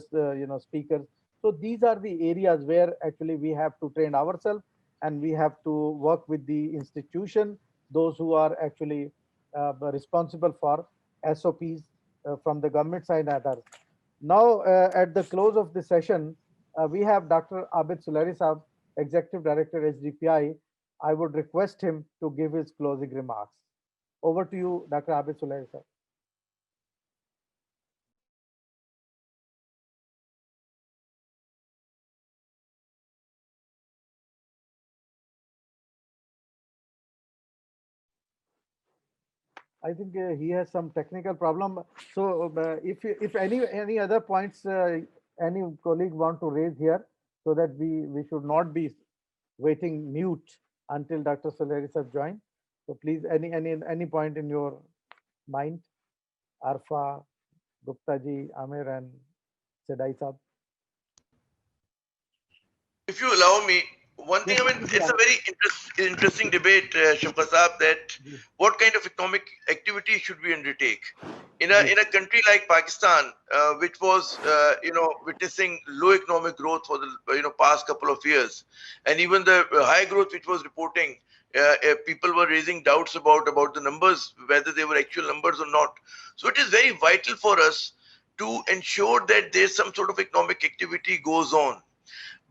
speakers. So these are the areas where actually we have to train ourselves, and we have to work with the institution, those who are actually responsible for SOPs from the government side and others. Now, at the close of the session, we have Dr. Abid Suleri Saab, Executive Director, SDPI. I would request him to give his closing remarks. Over to you, Dr. Abid Suleri Saab. I think he has some technical problem. So if any other points any colleague want to raise here, so that we should not be waiting mute until Dr. Suleri have joined. So please, any point in your mind, Arfa, Gupta ji, Amir, and Sedhai Saab. If you allow me, one thing, it's a very interesting debate, Shafqat Saab, that what kind of economic activity should we undertake in a country like Pakistan, which was witnessing low economic growth for the past couple of years, and even the high growth which was reporting. People were raising doubts about the numbers, whether they were actual numbers or not. So it is very vital for us to ensure that there's some sort of economic activity goes on.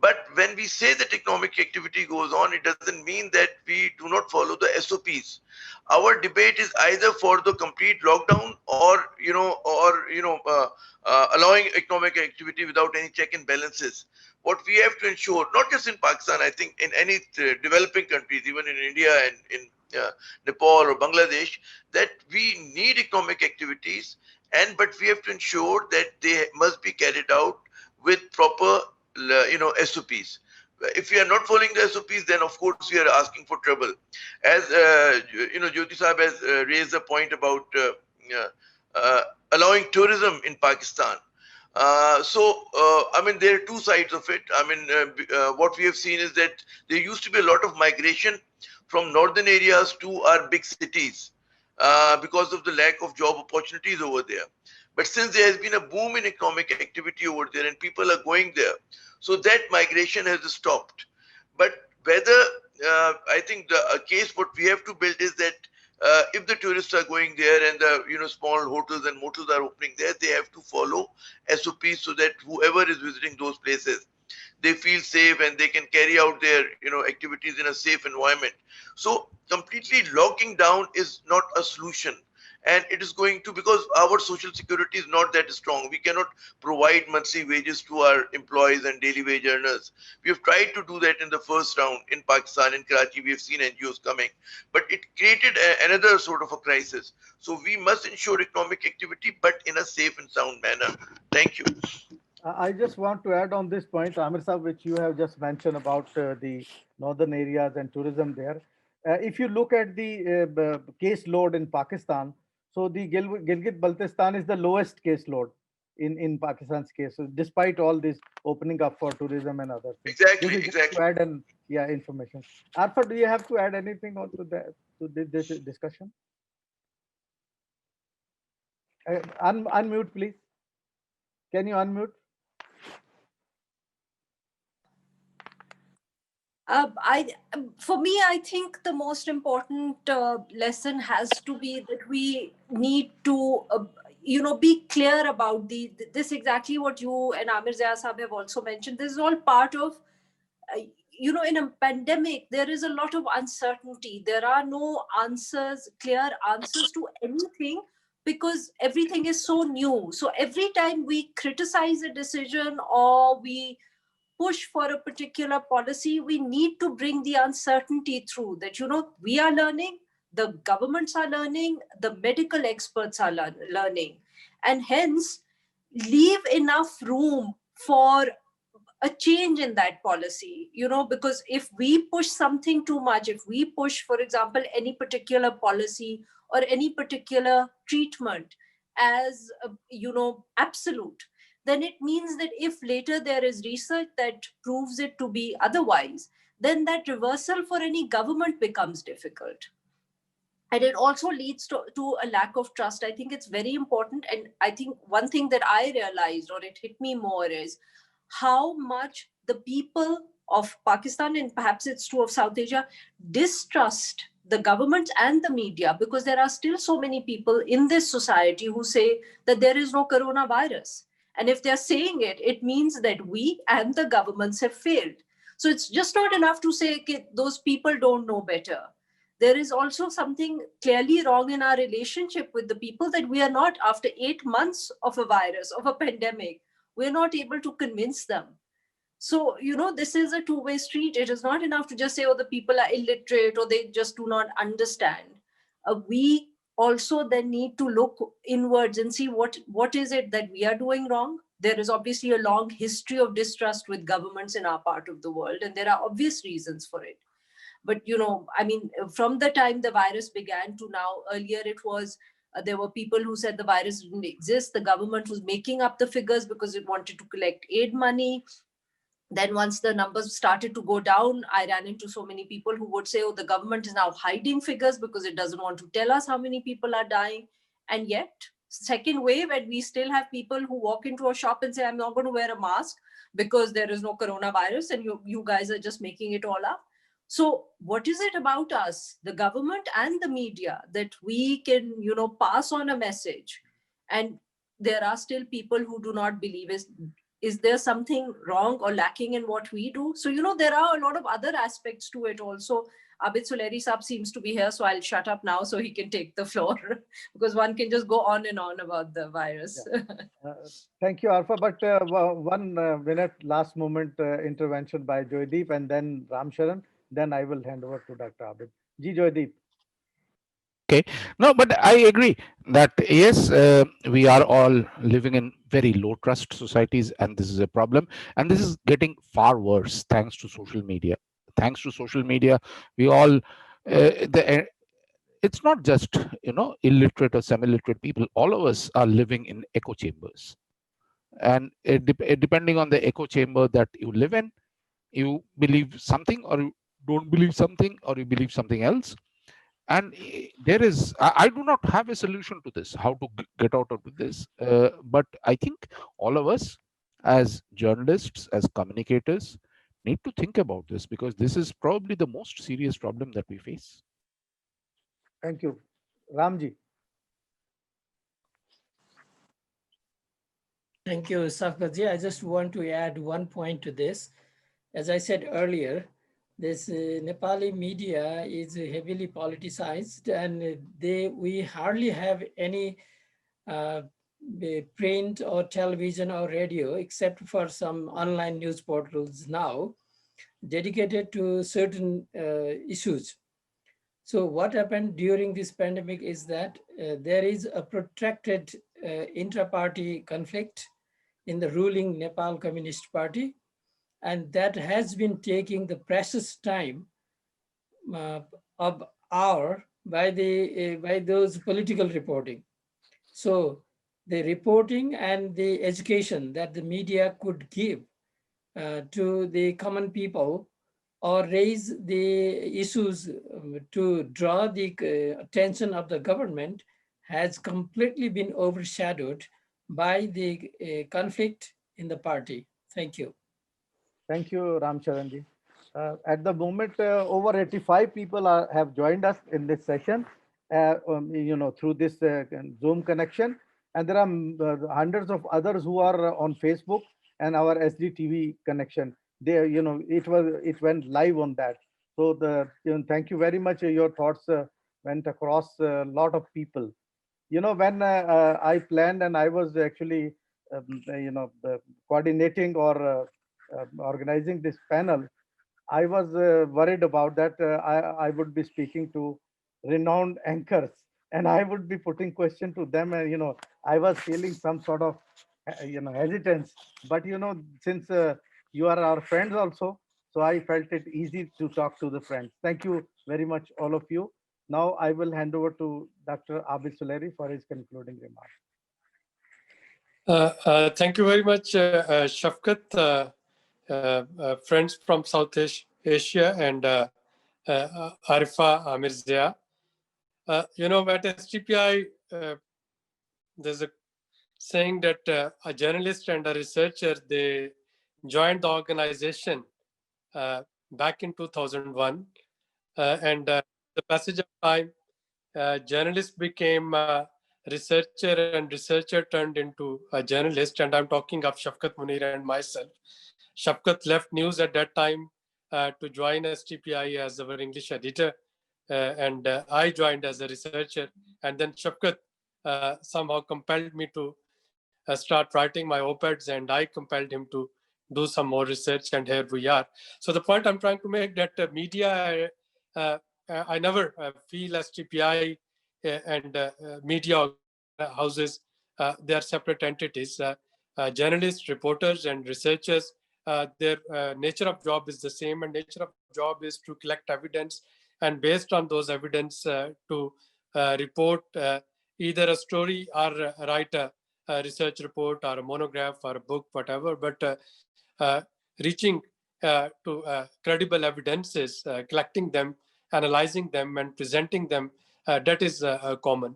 But when we say that economic activity goes on, it doesn't mean that we do not follow the SOPs. Our debate is either for the complete lockdown or allowing economic activity without any check and balances. What we have to ensure, not just in Pakistan, I think in any developing countries, even in India and in Nepal or Bangladesh, that we need economic activities, but we have to ensure that they must be carried out with proper SOPs. If we are not following the SOPs, then of course we are asking for trouble. As Jyoti Saab has raised a point about allowing tourism in Pakistan. I mean, there are two sides of it. I mean, what we have seen is that there used to be a lot of migration from northern areas to our big cities because of the lack of job opportunities over there. But since there has been a boom in economic activity over there and people are going there, so that migration has stopped. But whether, I think the case what we have to build is that if the tourists are going there and the small hotels and motels are opening there, they have to follow SOPs so that whoever is visiting those places, they feel safe and they can carry out their activities in a safe environment. So completely locking down is not a solution. And it is going to, because our social security is not that strong. We cannot provide monthly wages to our employees and daily wage earners. We have tried to do that in the first round in Pakistan, in Karachi. We have seen NGOs coming, but it created another sort of a crisis. So we must ensure economic activity, but in a safe and sound manner. Thank you. I just want to add on this point, Amir Saab, which you have just mentioned about the northern areas and tourism there. If you look at the case load in Pakistan, so the Gilgit-Baltistan is the lowest case load in Pakistan's case, so despite all this opening up for tourism and other things. Exactly, This is just to add information. Arfa, do you have to add anything on to this discussion? Unmute, please. Can you unmute? For me, I think the most important lesson has to be that we need to, be clear about this exactly what you and Amir Zia Saab have also mentioned. This is all part of, in a pandemic, there is a lot of uncertainty. There are no answers, clear answers to anything, because everything is so new. So every time we criticize a decision or we push for a particular policy, we need to bring the uncertainty through that, we are learning, the governments are learning, the medical experts are learning, and hence leave enough room for a change in that policy, because if we push something too much, if we push, for example, any particular policy or any particular treatment as, absolute, then it means that if later there is research that proves it to be otherwise, then that reversal for any government becomes difficult. And it also leads to a lack of trust. I think it's very important. And I think one thing that I realized, or it hit me more, is how much the people of Pakistan, and perhaps it's true of South Asia, distrust the government and the media, because there are still so many people in this society who say that there is no coronavirus. And if they're saying it, it means that we and the governments have failed. So it's just not enough to say, okay, those people don't know better. There is also something clearly wrong in our relationship with the people, that we are not, after 8 months of a virus, of a pandemic, we're not able to convince them. So, this is a two-way street. It is not enough to just say, oh, the people are illiterate or they just do not understand. We also then need to look inwards and see what is it that we are doing wrong. There is obviously a long history of distrust with governments in our part of the world, and there are obvious reasons for it. But, from the time the virus began to now, earlier it was, there were people who said the virus didn't exist. The government was making up the figures because it wanted to collect aid money. Then once the numbers started to go down, I ran into so many people who would say, oh, the government is now hiding figures because it doesn't want to tell us how many people are dying. And yet, second wave, and we still have people who walk into a shop and say, I'm not going to wear a mask because there is no coronavirus, and you guys are just making it all up. So what is it about us, the government and the media, that we can, pass on a message, and there are still people who do not believe is there something wrong or lacking in what we do? So, there are a lot of other aspects to it also. Abid Suleri Saab seems to be here, so I'll shut up now so he can take the floor because one can just go on and on about the virus. Yeah. Thank you, Arfa. But 1 minute, last moment intervention by Joydeep and then Ram Sharan. Then I will hand over to Dr. Abid. Ji Joydeep. Okay. No, but I agree that yes, we are all living in very low trust societies, and this is a problem. And this is getting far worse thanks to social media. Thanks to social media, we all, it's not just, illiterate or semi-literate people. All of us are living in echo chambers. And depending on the echo chamber that you live in, you believe something or you don't believe something or you believe something else. And there is, I do not have a solution to this, how to get out of this. But I think all of us as journalists, as communicators, need to think about this, because this is probably the most serious problem that we face. Thank you. Ramji. Thank you, Shafqat ji. I just want to add one point to this. As I said earlier, this Nepali media is heavily politicized, and we hardly have any print or television or radio, except for some online news portals now, dedicated to certain issues. So what happened during this pandemic is that there is a protracted intra-party conflict in the ruling Nepal Communist Party, and that has been taking the precious time of our by those political reporting. So the reporting and the education that the media could give to the common people or raise the issues to draw the attention of the government has completely been overshadowed by the conflict in the party. Thank you. Thank you, Ram Sharan ji. At the moment, over 85 people have joined us in this session, through this Zoom connection. And there are hundreds of others who are on Facebook and our SDTV connection. They, it went live on that. So thank you very much. Your thoughts went across a lot of people. When I planned and I was actually, coordinating or organizing this panel, I was worried about that. I would be speaking to renowned anchors and I would be putting question to them. And, I was feeling some sort of, hesitance. But, since you are our friends also, so I felt it easy to talk to the friends. Thank you very much, all of you. Now I will hand over to Dr. Abid Suleri for his concluding remarks. Thank you very much, Shafqat, friends from South Asia, and Arifa, Amir Zia. At SDPI, there's a saying that a journalist and a researcher, they joined the organization back in 2001. And the passage of time, journalist became a researcher and researcher turned into a journalist. And I'm talking of Shafqat Munir and myself. Shafqat left news at that time to join SDPI as our English editor. And I joined as a researcher. And then Shafqat somehow compelled me to start writing my op-eds, and I compelled him to do some more research, and here we are. So the point I'm trying to make that media, I never feel SDPI and media houses, they are separate entities. Journalists, reporters, and researchers, their nature of job is the same, and nature of job is to collect evidence, and based on those evidence to report either a story or write a research report or a monograph or a book, whatever. But reaching to credible evidences, collecting them, analyzing them, and presenting them, that is common.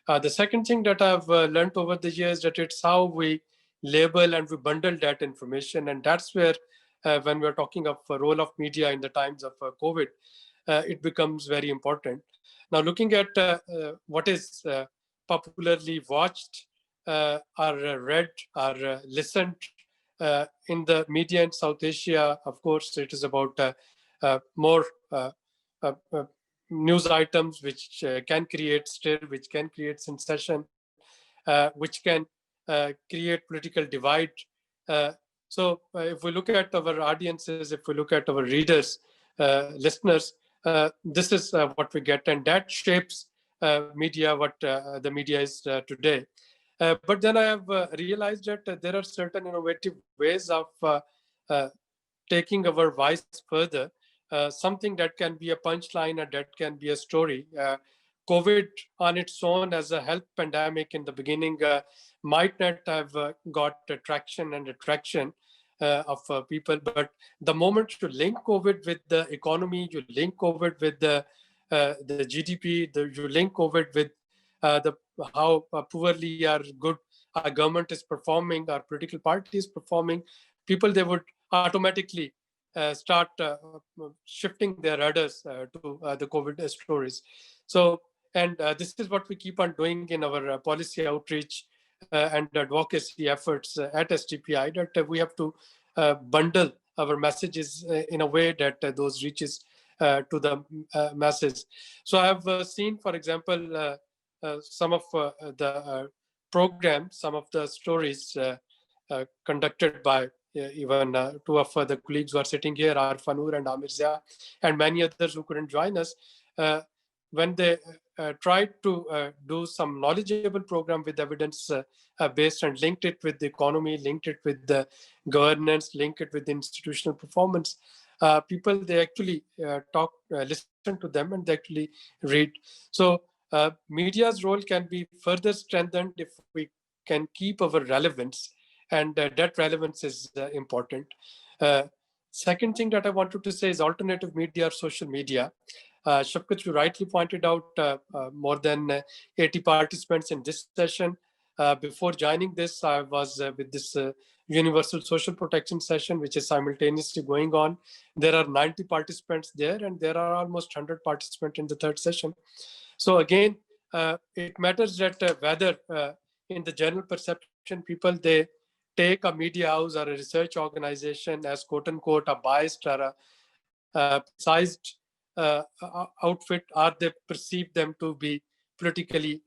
The second thing that I've learned over the years, that it's how we label and we bundle that information. And that's where, when we're talking of the role of media in the times of COVID, it becomes very important. Now, looking at what is popularly watched or read or listened in the media in South Asia, of course, it is about more news items which can create stir, which can create sensation, which can create political divide. If we look at our audiences, if we look at our readers, listeners, this is what we get, and that shapes media, what the media is today. But then I have realized that there are certain innovative ways of taking our voice further, something that can be a punchline or that can be a story. COVID on its own as a health pandemic in the beginning might not have got traction and attraction of people, but the moment you link COVID with the economy, you link COVID with the GDP, you link COVID with the how poorly our good our government is performing, our political party is performing, people, they would automatically start shifting their rudders to the COVID stories. So, and this is what we keep on doing in our policy outreach and advocacy efforts at SDPI, that we have to bundle our messages in a way that those reaches to the masses. So I have seen, for example, some of the programs, some of the stories conducted by even two of the colleagues who are sitting here, Arfa Noor and Amir Zia, and many others who couldn't join us, when they tried to do some knowledgeable program with evidence based and linked it with the economy, linked it with the governance, linked it with institutional performance, people, they actually listen to them and they actually read. So media's role can be further strengthened if we can keep our relevance, and that relevance is important. Second thing that I wanted to say is alternative media or social media. Shafqat, you rightly pointed out more than 80 participants in this session. Before joining this, I was with this universal social protection session, which is simultaneously going on. There are 90 participants there, and there are almost 100 participants in the third session. So again, it matters that whether in the general perception, people, they take a media house or a research organization as quote unquote a biased or a politicized outfit, or they perceive them to be politically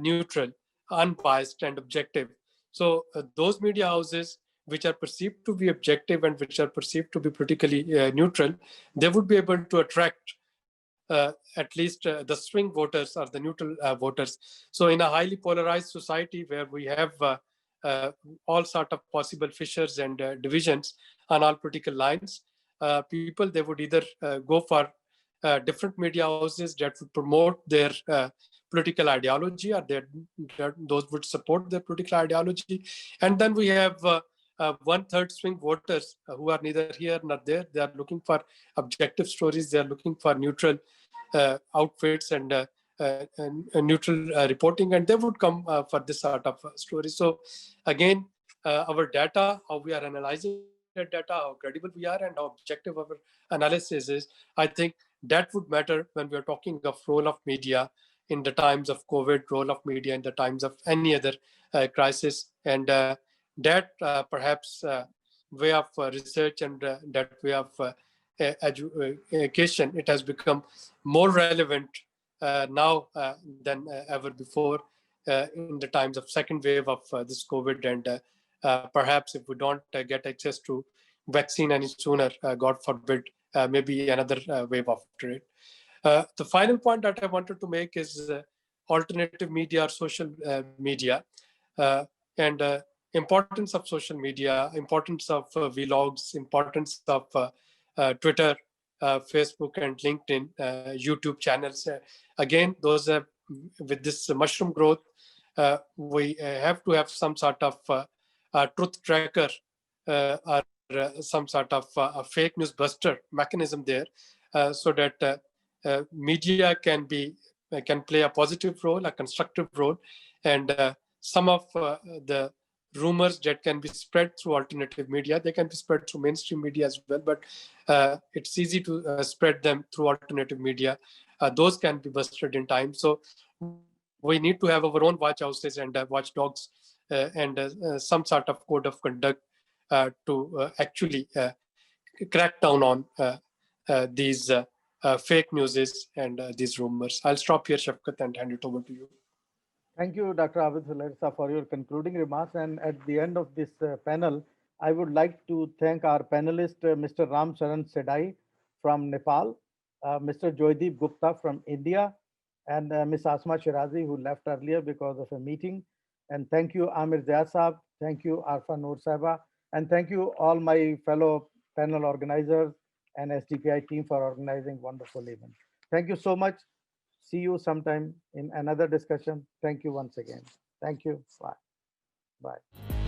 neutral, unbiased and objective. So those media houses which are perceived to be objective and which are perceived to be politically neutral, they would be able to attract at least the swing voters or the neutral voters. So in a highly polarized society where we have all sort of possible fissures and divisions on all political lines, people, they would either go for different media houses that would promote their political ideology, or those would support their political ideology. And then we have 1/3 swing voters who are neither here nor there. They are looking for objective stories. They are looking for neutral outfits and neutral reporting, and they would come for this sort of story. So again, our data, how we are analyzing that data, how credible we are, and how objective our analysis is, I think that would matter when we are talking of role of media in the times of COVID, role of media in the times of any other crisis. And that perhaps way of research and that way of education, it has become more relevant now than ever before in the times of second wave of this COVID. And perhaps if we don't get access to vaccine any sooner, God forbid, maybe another wave after it. The final point that I wanted to make is alternative media or social media, and importance of social media, importance of vlogs, importance of Twitter, Facebook and LinkedIn, YouTube channels. Again, those with this mushroom growth, we have to have some sort of truth tracker or some sort of a fake news buster mechanism there, so that media can play a positive role, a constructive role, and some of the rumors that can be spread through alternative media, they can be spread through mainstream media as well, but it's easy to spread them through alternative media. Those can be busted in time. So we need to have our own watch houses and watchdogs and some sort of code of conduct to actually crack down on these fake news and these rumors. I'll stop here, Shafqat, and hand it over to you. Thank you, Dr. Abid for your concluding remarks. And at the end of this panel, I would like to thank our panelist, Mr. Ram Sharan Sedhai from Nepal, Mr. Joydeep Gupta from India, and Ms. Asma Shirazi, who left earlier because of a meeting. And thank you, Amir Zia Saab. Thank you, Arfa Noor Saiba. And thank you all my fellow panel organizers and SDPI team for organizing wonderful event. Thank you so much. See you sometime in another discussion. Thank you once again. Thank you. Bye. Bye.